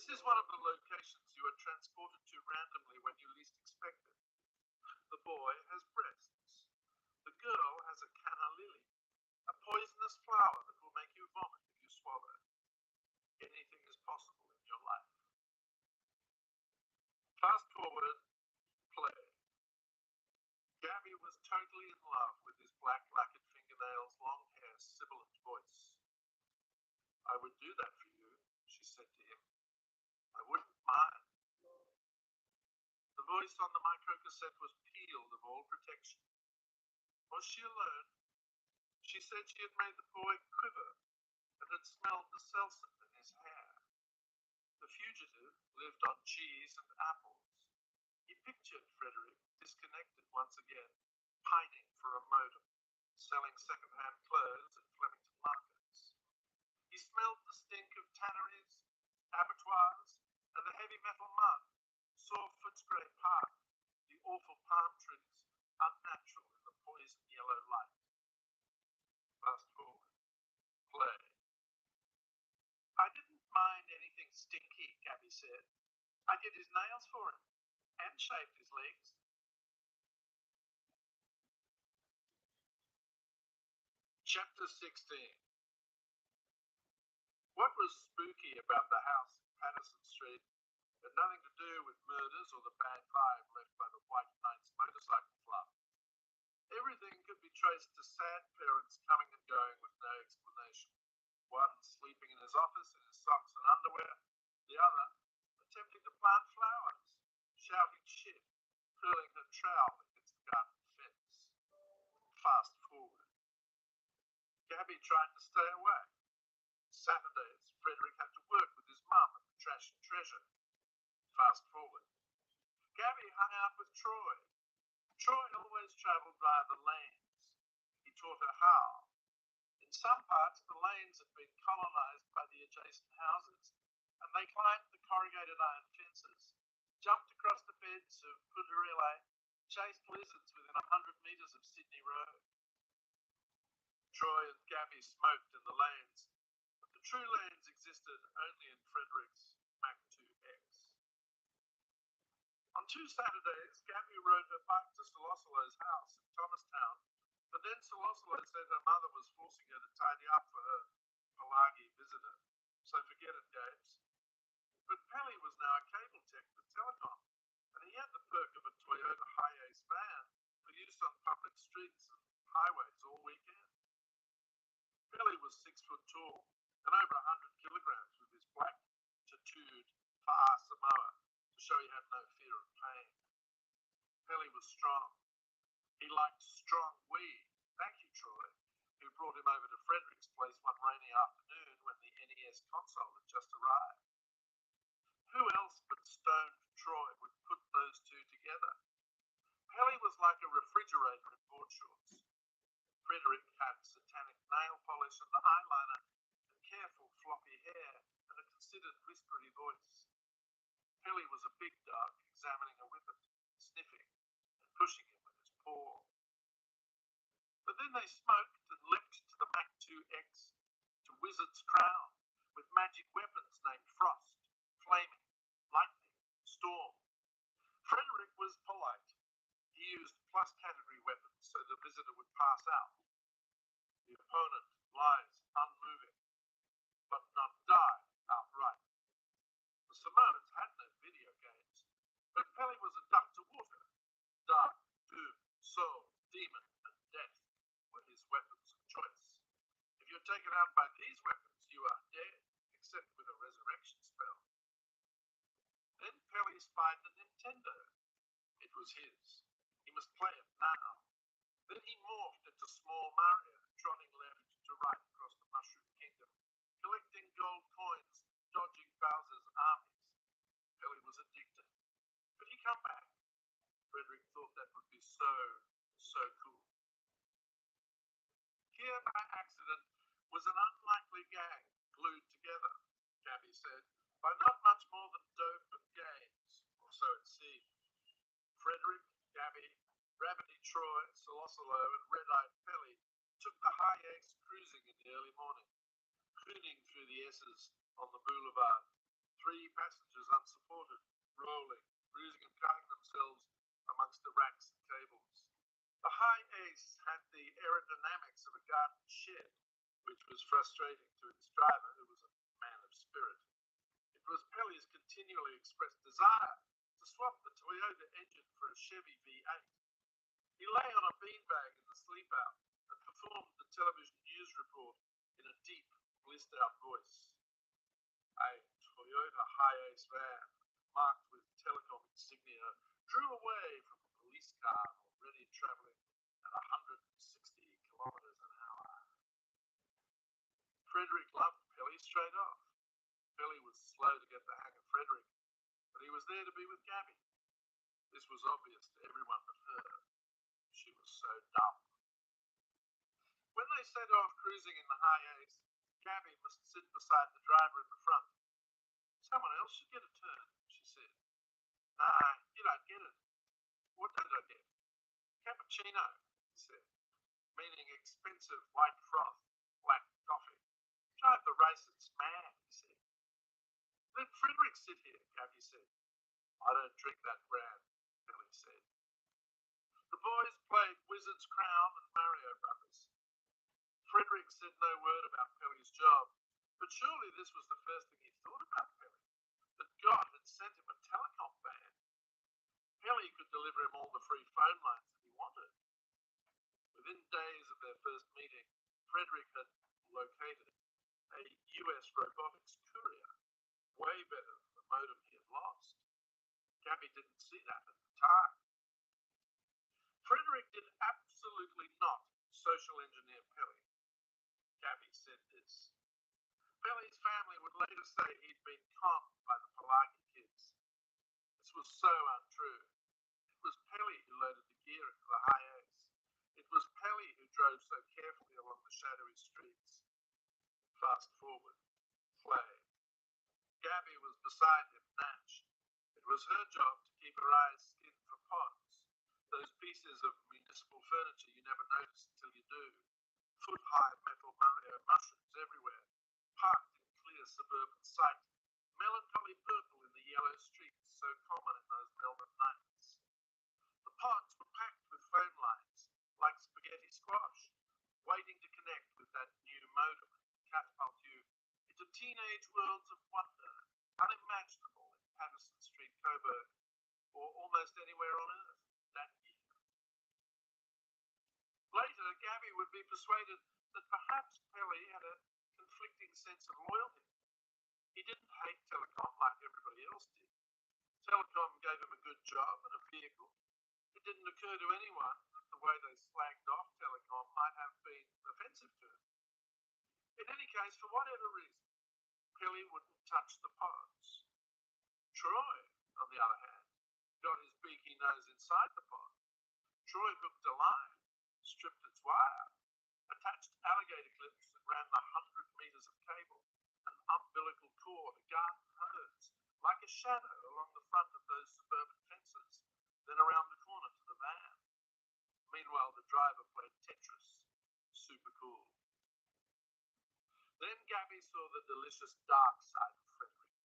This is one of the locations you are transported to randomly when you least expect it. The boy has breasts. The girl has a canna lily, a poisonous flower that will make you vomit if you swallow. Anything is possible in your life. Fast forward, play. Gabby was totally in love with his black lacquered fingernails, long hair, sibilant voice. I would do that for you, she said to him. I wouldn't mind. The voice on the microcassette was peeled of all protection. Was she alone? She said she had made the boy quiver and had smelled the seltzer in his hair. The fugitive lived on cheese and apples. He pictured Frederick, disconnected once again, pining for a modem, selling second-hand clothes at Flemington markets. He smelled the stink of tanneries, abattoirs, and the heavy metal mud, saw Footscray Park, the awful palm trees, unnatural in the poison yellow light. Fast forward. Play. I didn't mind anything stinky, Gabby said. I did his nails for him and shaved his legs. Chapter 16. What was spooky about the house in Patterson Street had nothing to do with murders or the bad vibe left by the White Knights Motorcycle Club. Everything could be traced to sad parents coming and going with no explanation. One sleeping in his office in his socks and underwear, the other attempting to plant flowers, shouting shit, curling her trowel against the garden fence. Fast forward. Gabby tried to stay away. Saturdays, Frederick had to work with his mum at the Trash and Treasure. Fast forward. Gabby hung out with Troy. Troy always travelled via the lanes. He taught her how. In some parts, the lanes had been colonised by the adjacent houses, and they climbed the corrugated iron fences, jumped across the beds of Pudarilla, chased lizards within 100 metres of Sydney Road. Troy and Gabby smoked in the lanes, but the true lanes existed only in Frederick's Mac 2X. On 2 Saturdays, Gabby rode her bike to Solosolo's house in Thomastown, but then Solosolo said her mother was forcing her to tidy up for her Pelagi visitor, so forget it, Gabes. But Pelly was now a cable tech for Telecom, and he had the perk of a Toyota Hiace van for use on public streets and highways all weekend. Pelly was 6 foot tall and over 100 kilograms with his black, tattooed Fa'a Samoa to show he had no fear of pain. Pelly was strong. He liked strong weed. Thank you, Troy, who brought him over to Frederick's place one rainy afternoon when the NES console had just arrived. Who else but stoned Troy would put those two together? Pelly was like a refrigerator in board shorts. Frederick had satanic nail polish and the eyeliner and careful floppy hair and a considered whispery voice. Pelly was a big dog examining a whippet, sniffing and pushing him with his paw. But then they smoked and leapt to the Mac 2X, to Wizard's Crown, with magic weapons named Frost, Flaming, Lightning, Storm. Frederick was polite. He used plus category weapons so the visitor would pass out. The opponent lies unmoving, but not die outright. The Samoans had no video games, but Pelly was a duck to water. Dark, doom, soul, demon, and death were his weapons of choice. If you're taken out by these weapons, you are dead, except with a resurrection spell. Then Pelly spied the Nintendo. It was his. He must play it now. Then he morphed into small Mario, trotting left to right across the Mushroom Kingdom, collecting gold coins, dodging Bowser's armies. Pelly was addicted. Could he come back? Frederick thought that would be so cool. Here, by accident, was an unlikely gang glued together, Gabby said, by not much more than dope and games, or so it seemed. Frederick, Gabby, Rabbity Troy, Solosolo, and Red-Eyed Pelly took the Hiace cruising in the early morning, crooning through the S's on the boulevard, 3 passengers unsupported, rolling, bruising and cutting themselves amongst the racks and cables. The high ace had the aerodynamics of a garden shed, which was frustrating to its driver, who was a man of spirit. It was Pelly's continually expressed desire to swap the Toyota engine for a Chevy V8. He lay on a beanbag in the sleep-out and performed the television news report in a deep, blissed-out voice. A Toyota high-ace van, marked with telecom insignia, drew away from a police car already travelling at 160 kilometres an hour. Frederick loved Pelly straight off. Pelly was slow to get the hang of Frederick, but he was there to be with Gabby. This was obvious to everyone but her. She was so dumb. When they set off cruising in the high ace, Gabby must sit beside the driver in the front. Someone else should get a turn, she said. Nah, you don't get it. What don't I get? Cappuccino, he said, meaning expensive white froth, black coffee. Drive the races mad, he said. Let Frederick sit here, Gabby said. I don't drink that brand, Billy said. The boys played Wizard's Crown and Mario Brothers. Frederick said no word about Pelly's job, but surely this was the first thing he thought about Pelly, that God had sent him a telecom van. Pelly could deliver him all the free phone lines that he wanted. Within days of their first meeting, Frederick had located a US robotics courier, way better than the modem he had lost. Gabby didn't see that at the time. Frederick did absolutely not social engineer Pelly. Gabby said this. Pelly's family would later say he'd been conned by the Palaki kids. This was so untrue. It was Pelly who loaded the gear into the high ace. It was Pelly who drove so carefully along the shadowy streets. Fast forward. Play. Gabby was beside him, Natch. It was her job to keep her eyes skinned for pods, those pieces of municipal furniture you never notice until you do. Foot-high metal Mario mushrooms everywhere, parked in clear suburban sight, melancholy purple in the yellow streets so common in those Melbourne nights. The pods were packed with phone lines, like spaghetti squash, waiting to connect with that new modem and catapult you into teenage worlds of wonder, unimaginable in Patterson Street, Coburg, or almost anywhere on earth that year. Later, Gabby would be persuaded that perhaps Pelly had a conflicting sense of loyalty. He didn't hate telecom like everybody else did. Telecom gave him a good job and a vehicle. It didn't occur to anyone that the way they slagged off telecom might have been offensive to him. In any case, for whatever reason, Pelly wouldn't touch the pods. Troy, on the other hand, got his beaky nose inside the pod. Troy hooked a line, stripped its wire, attached alligator clips that ran the 100 meters of cable, an umbilical cord, a garden hose, like a shadow along the front of those suburban fences, then around the corner to the van. Meanwhile, the driver played Tetris. Super cool. Then Gabby saw the delicious dark side of Frederick,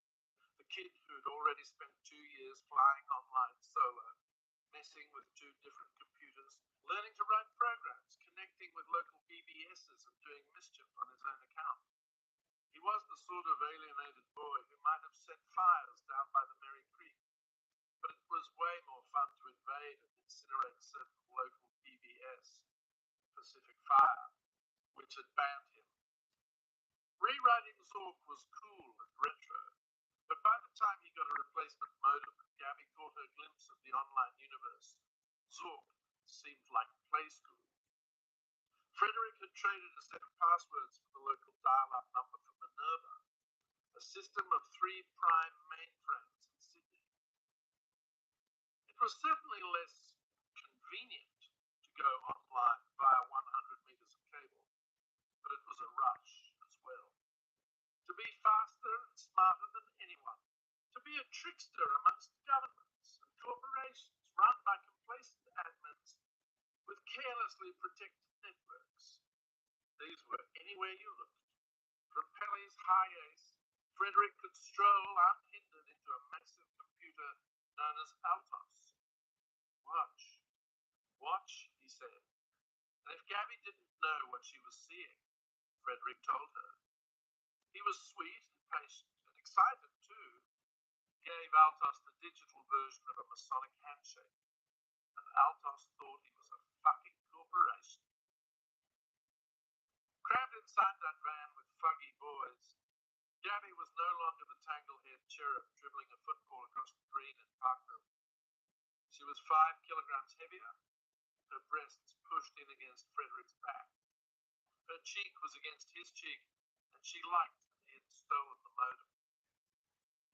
the kid who'd already spent 2 years flying online solo, messing with 2 different computers, learning to write programs, connecting with local BBSs and doing mischief on his own account. He was the sort of alienated boy who might have set fires down by the Merry Creek, but it was way more fun to invade and incinerate certain local BBS, Pacific Fire, which had banned him. Rewriting Zork was cool and retro, but by the time he got a replacement modem and Gabby caught her glimpse of the online universe, Zork seemed like play school. Frederick had traded a set of passwords for the local dial-up number for Minerva, a system of 3 prime mainframes in Sydney. It was certainly less convenient to go online via 100 meters of cable, but it was a rush as well. To be faster and smarter than anyone, to be a trickster amongst governments and corporations run by complacent admins with carelessly protected networks. These were anywhere you looked, from Pelly's high ace Frederick could stroll unhindered into a massive computer known as Altos. Watch, watch, he said. And if Gabby didn't know what she was seeing, Frederick told her. He was sweet and patient and excited too. Gave Altos the digital version of a Masonic handshake, and Altos thought he was a fucking corporation. Crammed inside that van with fuggy boys, Gabby was no longer the tangle-haired cherub dribbling a football across the green in Parkville. She was 5 kilograms heavier, her breasts pushed in against Frederick's back. Her cheek was against his cheek, and she liked that he had stolen the modem.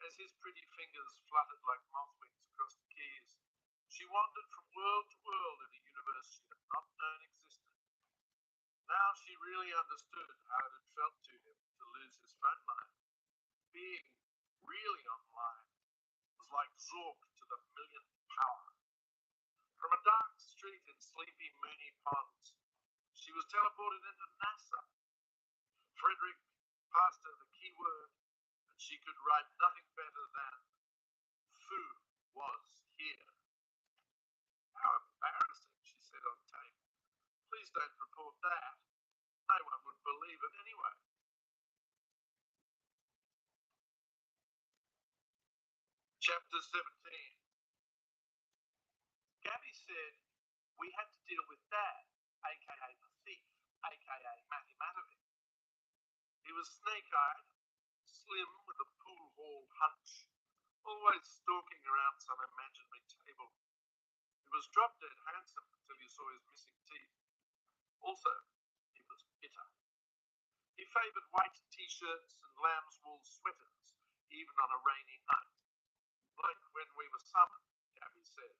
As his pretty fingers fluttered like moth wings across the keys, she wandered from world to world in a universe she had not known existed. Now she really understood how it had felt to him to lose his phone line. Being really online was like Zork to the millionth power. From a dark street in sleepy Mooney Ponds, she was teleported into NASA. Frederick passed her the keyword, and she could write nothing better than "Fu was here." How embarrassing, she said on tape. Please don't report that. No one would believe it anyway. Chapter 17. Gabby said, we had to deal with Dad, aka the thief, aka Matty Matovic. He was snake-eyed, slim with a pool hall hunch, always stalking around some imaginary table. He was drop-dead handsome until you saw his missing teeth. Also, he was bitter. He favoured white t-shirts and lamb's wool sweaters, even on a rainy night. Like when we were summoned, Gabby said,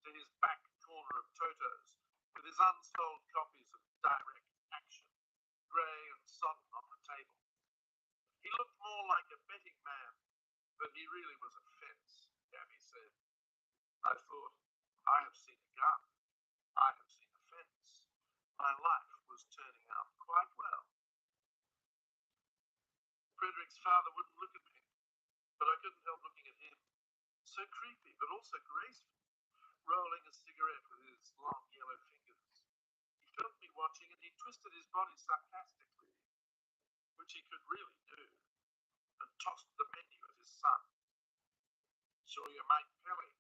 to his back corner of Toto's, with his unsold copies of Direct Action, grey and sodden on the table. He looked more like a betting man, but he really was a fence, Gabby said. I thought, I have seen a gun. I have seen a fence. My life was turning out quite well. Frederick's father wouldn't look at me, but I couldn't help looking at him. So creepy, but also graceful, rolling a cigarette with his long yellow fingers. He felt me watching and he twisted his body sarcastically, which he could really do, and tossed the menu at his son. Saw your mate Pelly,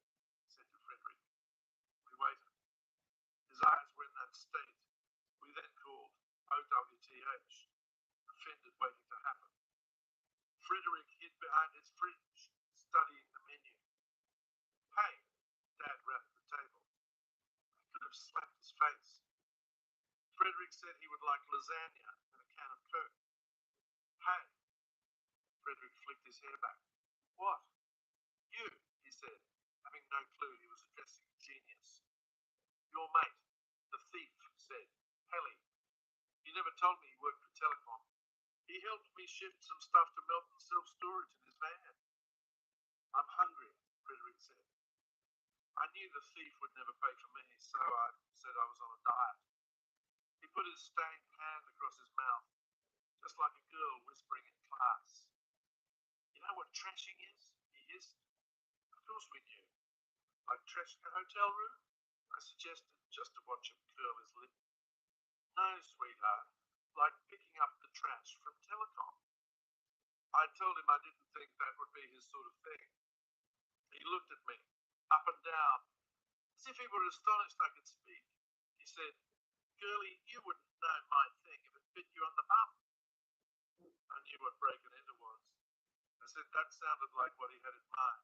said to Frederick. We waited. His eyes were in that state we then called OWTH, offended waiting to happen. Frederick hid behind his fringe, studying the menu. Hey, Dad rapped the table. I could have slapped his face. Frederick said he would like lasagna and a can of Coke. Hey. Frederick flicked his hair back. What? You, he said, having no clue he was addressing a genius. Your mate, the thief, said, Pelly. He never told me he worked for Telecom. He helped me shift some stuff to Melbourne self-storage in his van. I'm hungry, Frederick said. I knew the thief would never pay for me, so I said I was on a diet. He put his stained hand across his mouth, just like a girl whispering in class. You know what trashing is? He hissed. Of course we knew. Like trashing a hotel room? I suggested, just to watch him curl his lip. No, sweetheart. Like picking up the trash from Telecom. I told him I didn't think that would be his sort of thing. He looked at me, up and down, as if he were astonished I could speak. He said, Girlie, you wouldn't know my thing if it bit you on the bum. I knew what break it into was. I said that sounded like what he had in mind,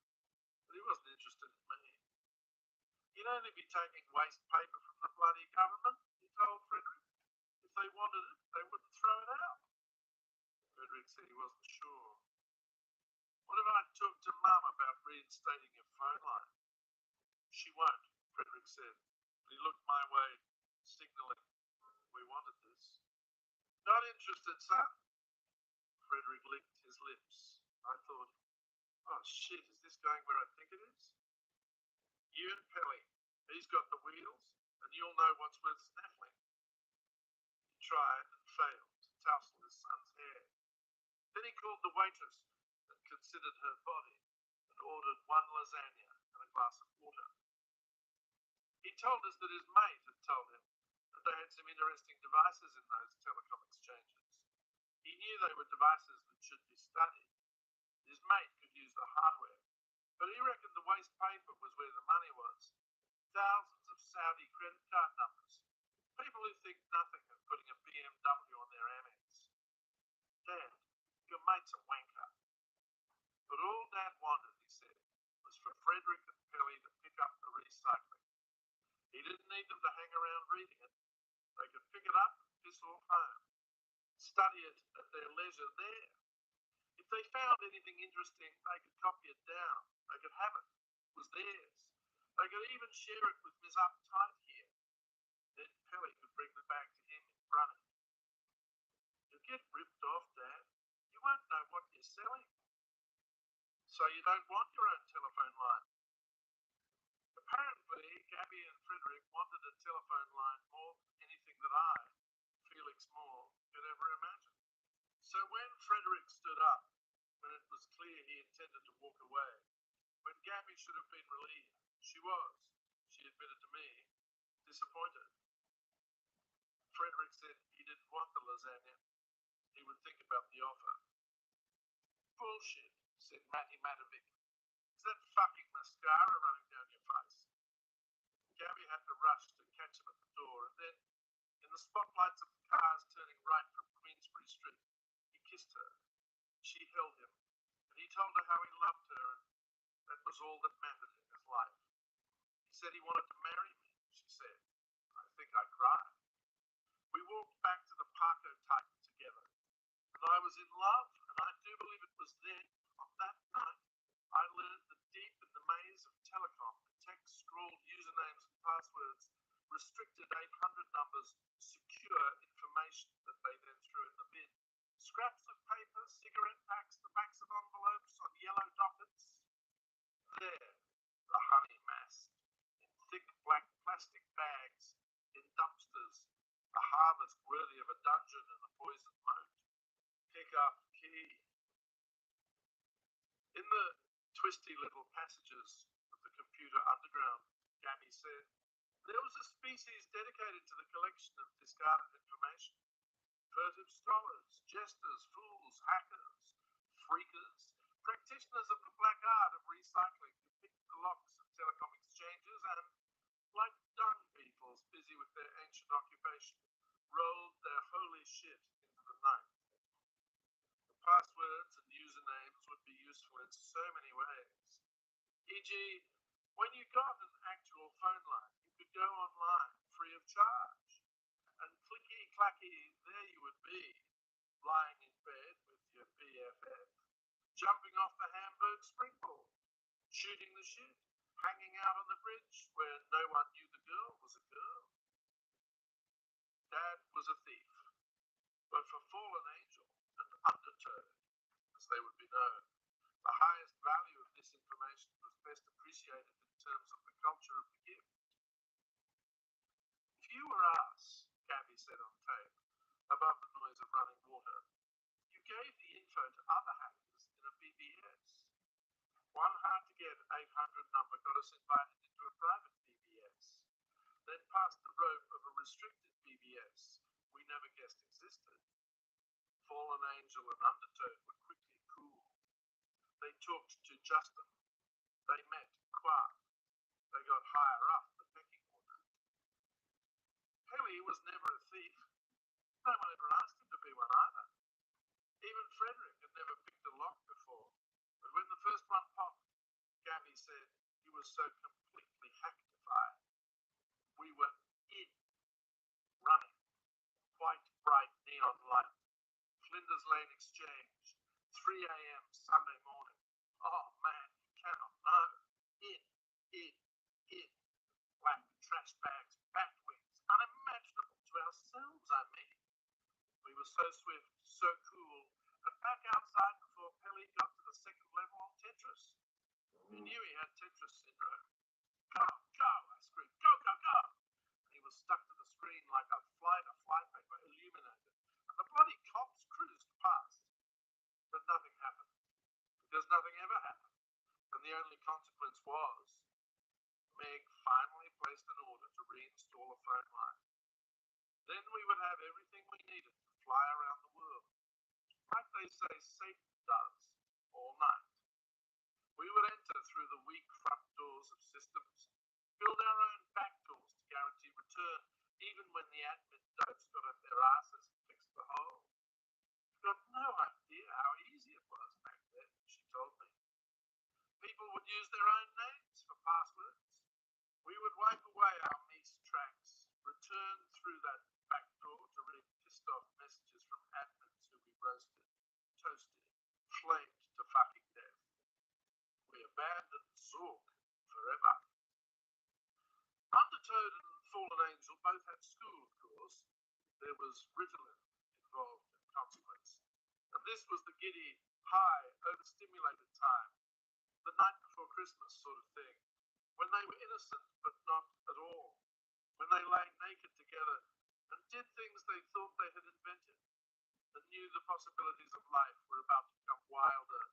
but he wasn't interested in me. You'd only be taking waste paper from the bloody government, he told Frederick. If they wanted it, they wouldn't throw it out. Frederick said he wasn't sure. What if I talk to Mum about reinstating your phone line? She won't, Frederick said. He looked my way, signalling we wanted this. Not interested, son. Frederick licked his lips. I thought, oh shit, is this going where I think it is? You and Pelly, he's got the wheels, and you'll know what's worth snaffling. He tried and failed to tousle his son's hair. Then he called the waitress. considered her body and ordered 1 lasagna and a glass of water. He told us that his mate had told him that they had some interesting devices in those telecom exchanges. He knew they were devices that should be studied. His mate could use the hardware, but he reckoned the waste paper was where the money was. Thousands of Saudi credit card numbers. People who think nothing of putting a BMW on their Amex. Dad, your mate's a wanker. But all Dad wanted, he said, was for Frederick and Pelly to pick up the recycling. He didn't need them to hang around reading it. They could pick it up and piss off home. Study it at their leisure there. If they found anything interesting, they could copy it down. They could have it. It was theirs. They could even share it with Miss Uptight here. Then Pelly could bring them back to him in running. You'll get ripped off, Dad. You won't know what you're selling. So you don't want your own telephone line. Apparently, Gabby and Frederick wanted a telephone line more than anything that I, Felix Moore, could ever imagine. So when Frederick stood up, when it was clear he intended to walk away, when Gabby should have been relieved, she admitted to me, disappointed. Frederick said he didn't want the lasagna. He would think about the offer. Bullshit, said Matty Matovic. Is that fucking mascara running down your face? Gabby had to rush to catch him at the door, and then, in the spotlights of the cars turning right from Queensbury Street, he kissed her. She held him, and he told her how he loved her, and that was all that mattered in his life. He said he wanted to marry me, she said. I think I cried. We walked back to the Parko Titan together, and I was in love, and I do believe it was then, on that night, I learned that deep in the maze of telecom, text scrawled usernames and passwords, restricted 800 numbers, secure information that they then threw in the bin. Scraps of paper, cigarette packs, the backs of envelopes on yellow dockets. There, the honey mass, in thick black plastic bags, in dumpsters, a harvest worthy of a dungeon and a poisoned moat. Pick up key. In the twisty little passages of the computer underground, Gabby said, there was a species dedicated to the collection of discarded information. Furtive strollers, jesters, fools, hackers, freakers, practitioners of the black art of recycling who picked the locks of telecom exchanges and, like dung beetles busy with their ancient occupation, rolled their holy shit into the night. The passwords and usernames would be useful in so many ways. E.g., when you got an actual phone line, you could go online free of charge. And clicky-clacky, there you would be, lying in bed with your BFF, jumping off the Hamburg springboard, shooting the shit, hanging out on the bridge where no one knew the girl was a girl. Dad was a thief, but for fallen angel and undertow, as they would be known, the highest value of this information was best appreciated in terms of the culture of the gift. If you were us, Gabby said on tape, above the noise of running water, you gave the info to other hackers in a BBS. One hard-to-get 800 number got us invited into a private BBS, then past the rope of a restricted BBS we never guessed existed. Fallen Angel and Undertow were quickly cool. They talked to Justin. They met Quark. They got higher up the pecking order. Pelly was never a thief. No one ever asked him to be one either. Even Frederick had never picked a lock before. But when the first one popped, Gabby said he was so completely hacktified. We were in, running, white bright neon light, Flinders Lane Exchange, 3 a.m. Sunday morning. Oh man, you cannot know. In. Black trash bags, bat wings, unimaginable to ourselves, I mean. We were so swift, so cool, and back outside before Pelly got to the second level on Tetris. He knew he had Tetris syndrome. Go, I screamed, go. And he was stuck to the screen like a flypaper illuminated. And the bloody cops cruised past. But nothing happened, because nothing ever happened, and the only consequence was Meg finally placed an order to reinstall a phone line. Then we would have everything we needed to fly around the world, like they say Satan does, all night. We would enter through the weak front doors of systems, build our own back doors to guarantee return, even when the admin dopes got up their asses and fixed the hole. You've got no idea how easy it was back then, she told me. People would use their own names for passwords. We would wipe away our Mies tracks, return through that back door to read pissed off messages from admins who we roasted, toasted, flamed to fucking death. We abandoned Zork forever. Undertoad and Fallen Angel both had school, of course. There was Ritalin involved in consequence. And this was the giddy, high, overstimulated time, the night before Christmas sort of thing, when they were innocent but not at all, when they lay naked together and did things they thought they had invented, and knew the possibilities of life were about to become wilder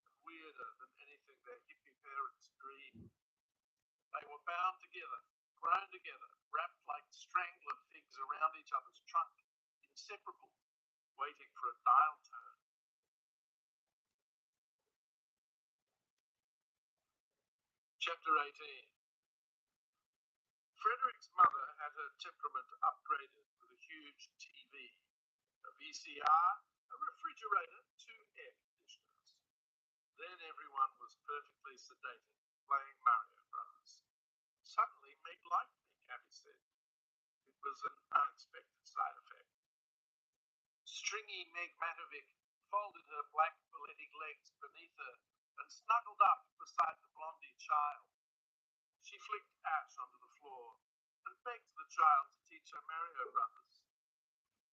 and weirder than anything their hippie parents dreamed. They were bound together, grown together, wrapped like strangler figs around each other's trunk, inseparable, waiting for a dial tone. Chapter 18. Frederick's mother had her temperament upgraded with a huge TV, a VCR, a refrigerator, 2 air conditioners. Then everyone was perfectly sedated, playing Mario Brothers. Suddenly, Meg liked me, Gabby said. It was an unexpected side effect. Stringy Meg Matovic folded her black balletic legs beneath her and snuggled up beside the blondie child. She flicked ash onto the floor and begged the child to teach her Mario Brothers.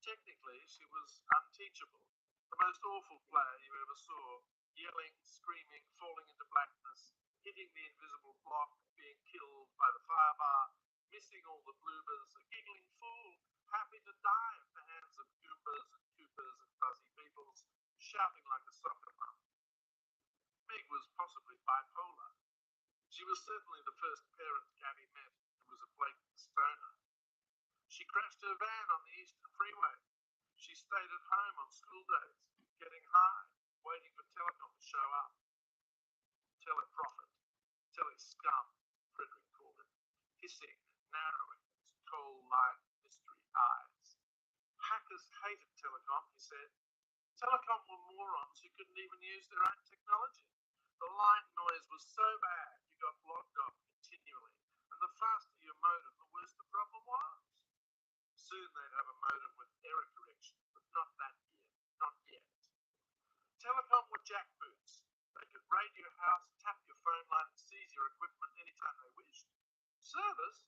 Technically, she was unteachable, the most awful player you ever saw, yelling, screaming, falling into blackness, hitting the invisible block, being killed by the firebar, missing all the bloopers, a giggling fool, happy to die at the hands of Goombas and Coopers and fuzzy peoples, shouting like a soccer mum. Meg was possibly bipolar. She was certainly the first parent Gabby met who was a blatant stoner. She crashed her van on the Eastern Freeway. She stayed at home on school days, getting high, waiting for Telecom to show up. Teleprofit, telescum, Frederick called it, hissing, narrowing his coal-lined mystery eyes. Hackers hated Telecom, he said. Telecom were morons who couldn't even use their own technology. The line noise was so bad you got logged off continually, and the faster your modem, the worse the problem was. Soon they'd have a modem with error correction, but not that year, not yet. Telecom were jackboots. They could raid your house, tap your phone line, and seize your equipment anytime they wished. Service?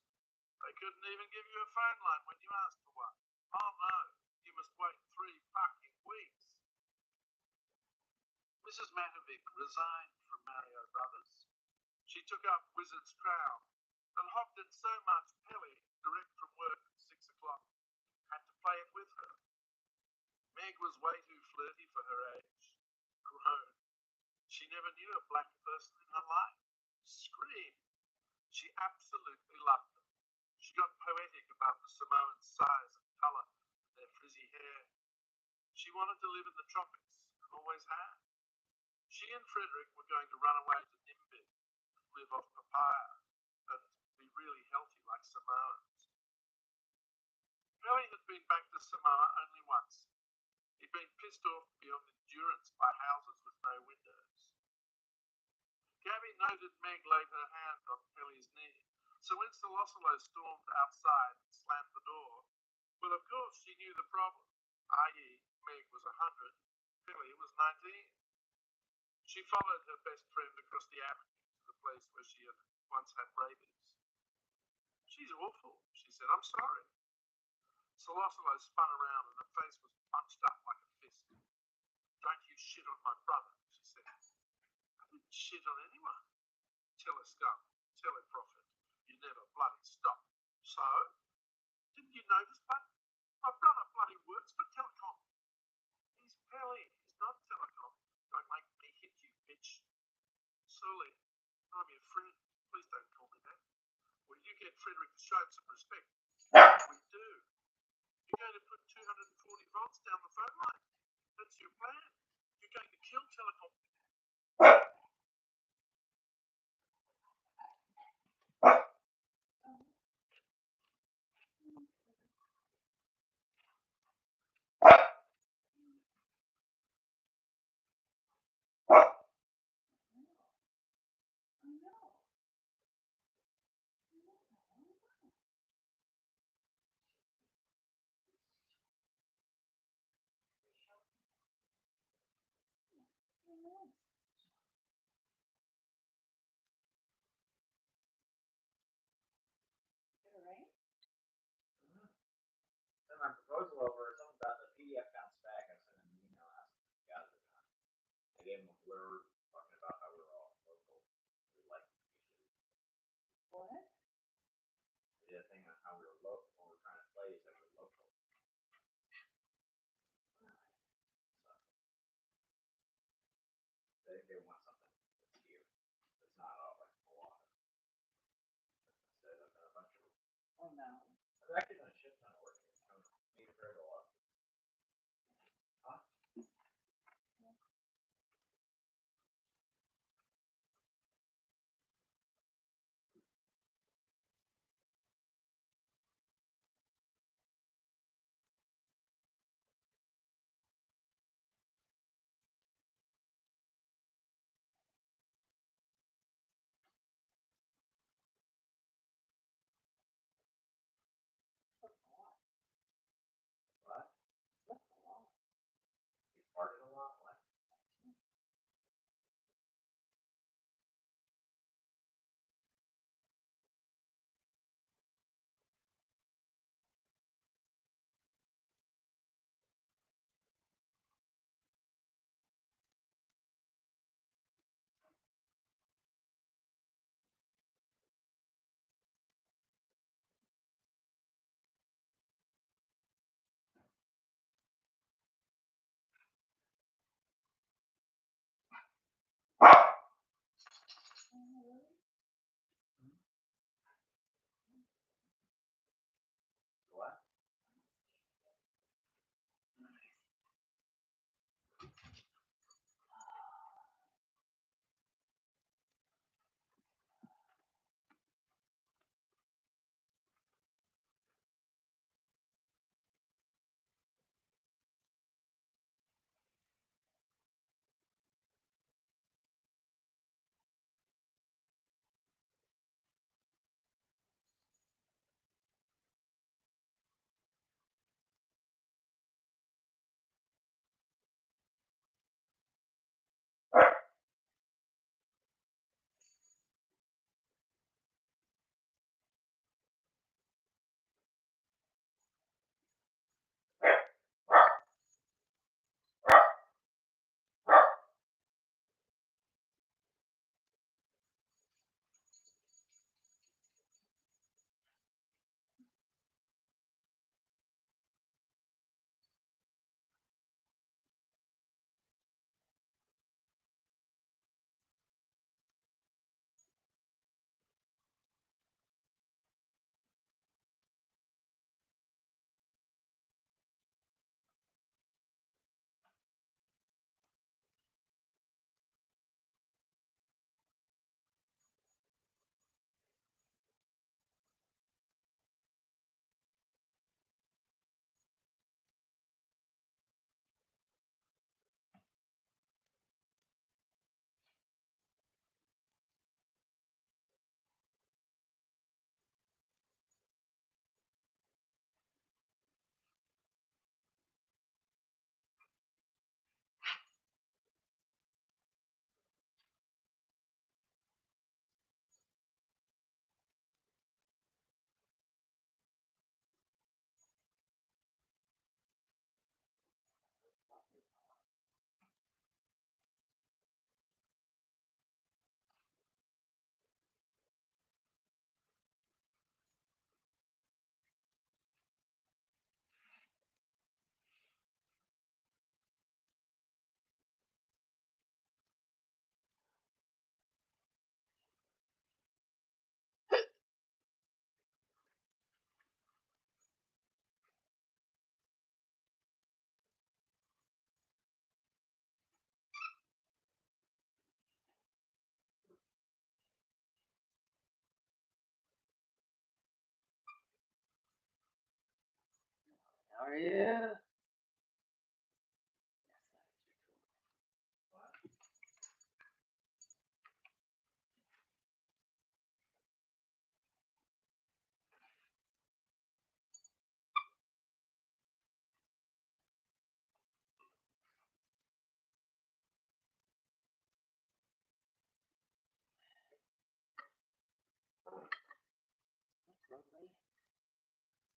They couldn't even give you a phone line when you asked for one. Oh no, you must wait 3 fucking weeks. Mrs. Matovic resigned from Mario Brothers. She took up Wizard's Crown and hogged it so much Pelly, direct from work at 6 o'clock, had to play it with her. Meg was way too flirty for her age. Grown. She never knew a black person in her life. Scream. She absolutely loved them. She got poetic about the Samoan size and colour and their frizzy hair. She wanted to live in the tropics and always had. She and Frederick were going to run away to Nimbin and live off papaya and be really healthy like Samoans. Pelly had been back to Samoa only once. He'd been pissed off beyond endurance by houses with no windows. Gabby noted Meg laid her hand on Pelly's knee, so when Solosolo stormed outside and slammed the door, well, of course she knew the problem, i.e. Meg was 100, Pelly was 19. She followed her best friend across the avenue to the place where she had once had rabies. She's awful, she said. I'm sorry. Solosolo spun around and her face was punched up like a fist. Don't you shit on my brother, she said. I didn't shit on anyone. Telescum, teleprofit. You never bloody stop. So? Didn't you notice, but my brother bloody works for Telecom. He's Pelly, he's not Telecom. Don't make me hit you, bitch. Sorry, I'm your friend. Please don't call me that. Well, you get Frederick to show him some respect. We do. You're going to put 240 volts down the phone line. That's your plan. You're going to kill telecom. Sent my proposal over. Someone got the PDF bounced back. I sent him an email asking if he got it or not. I gave him a blur talking about how we were all local. We like What? we did a thing on how we were local when we were trying to play is that we're local. So they want something that's here. That's not all like Milwaukee. Instead of a bunch of Oh no. I've actually done a shit ton of work here. I made it very well. Huh? Are you? What? That's lovely.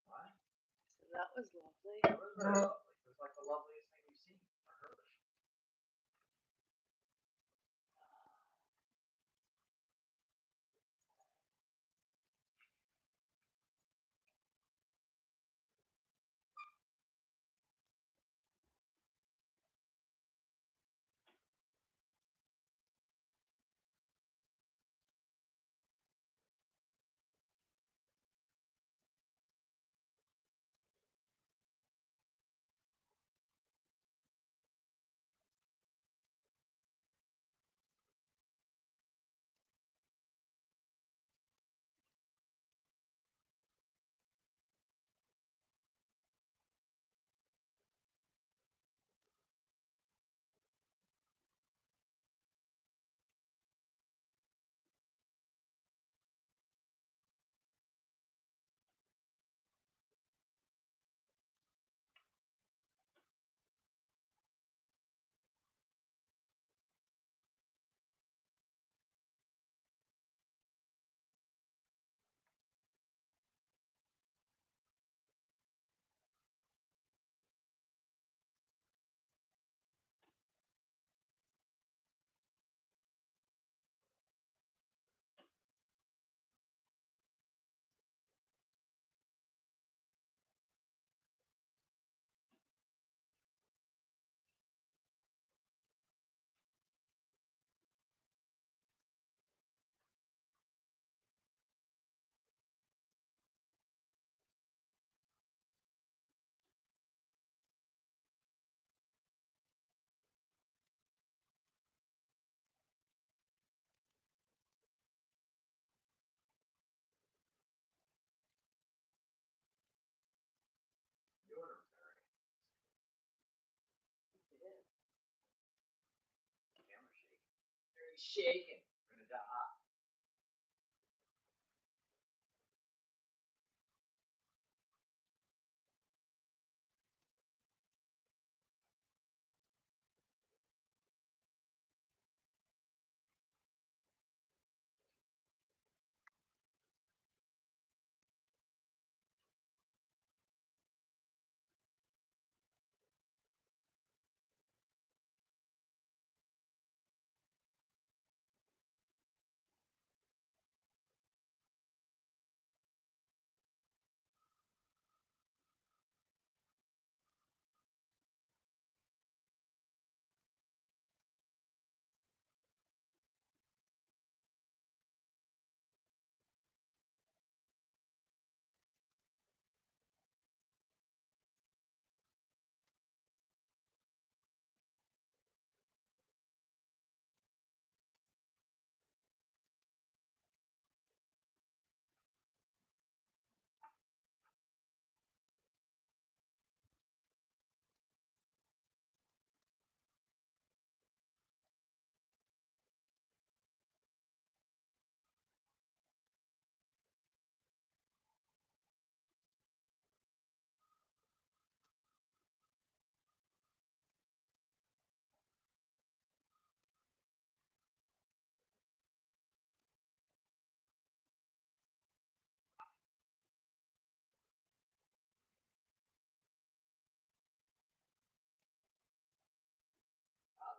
What? So that was lovely. That was very lovely. It was like the loveliest thing you've seen or heard. You were very camera shaking. Very shaking. We're gonna die.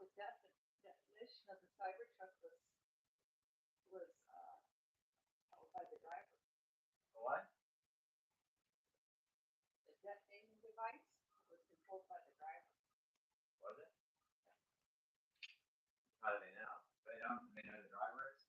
The definition of the Cybertruck was held by the driver. What? The detonating device was controlled by the driver. Was it? How do they know? They don't. They know the driver is.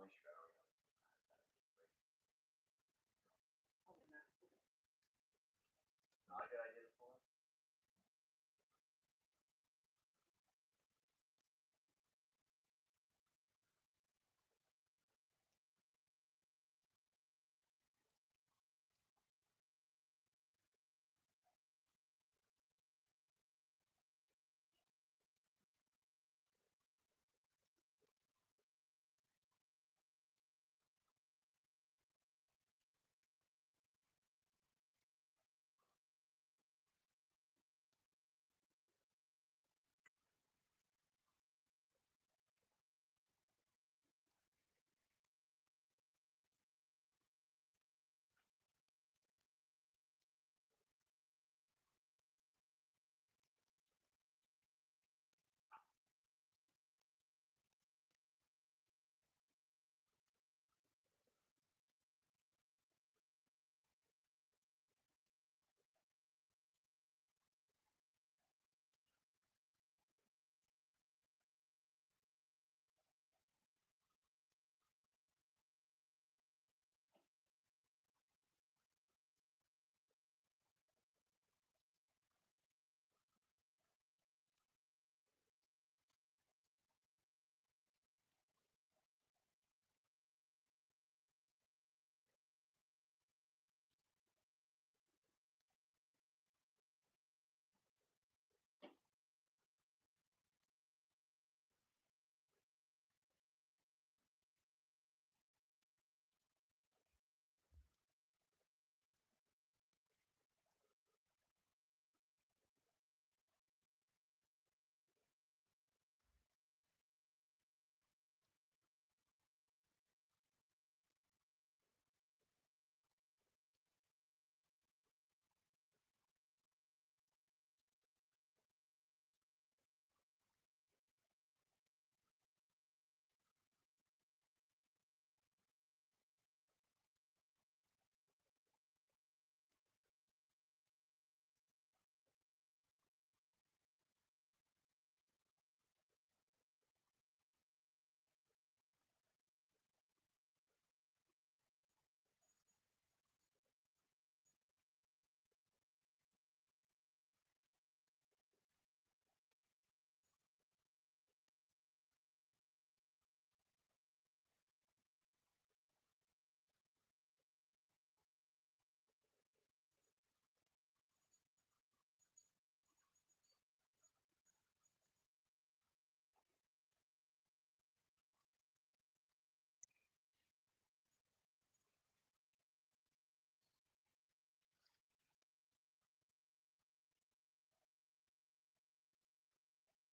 Maestro.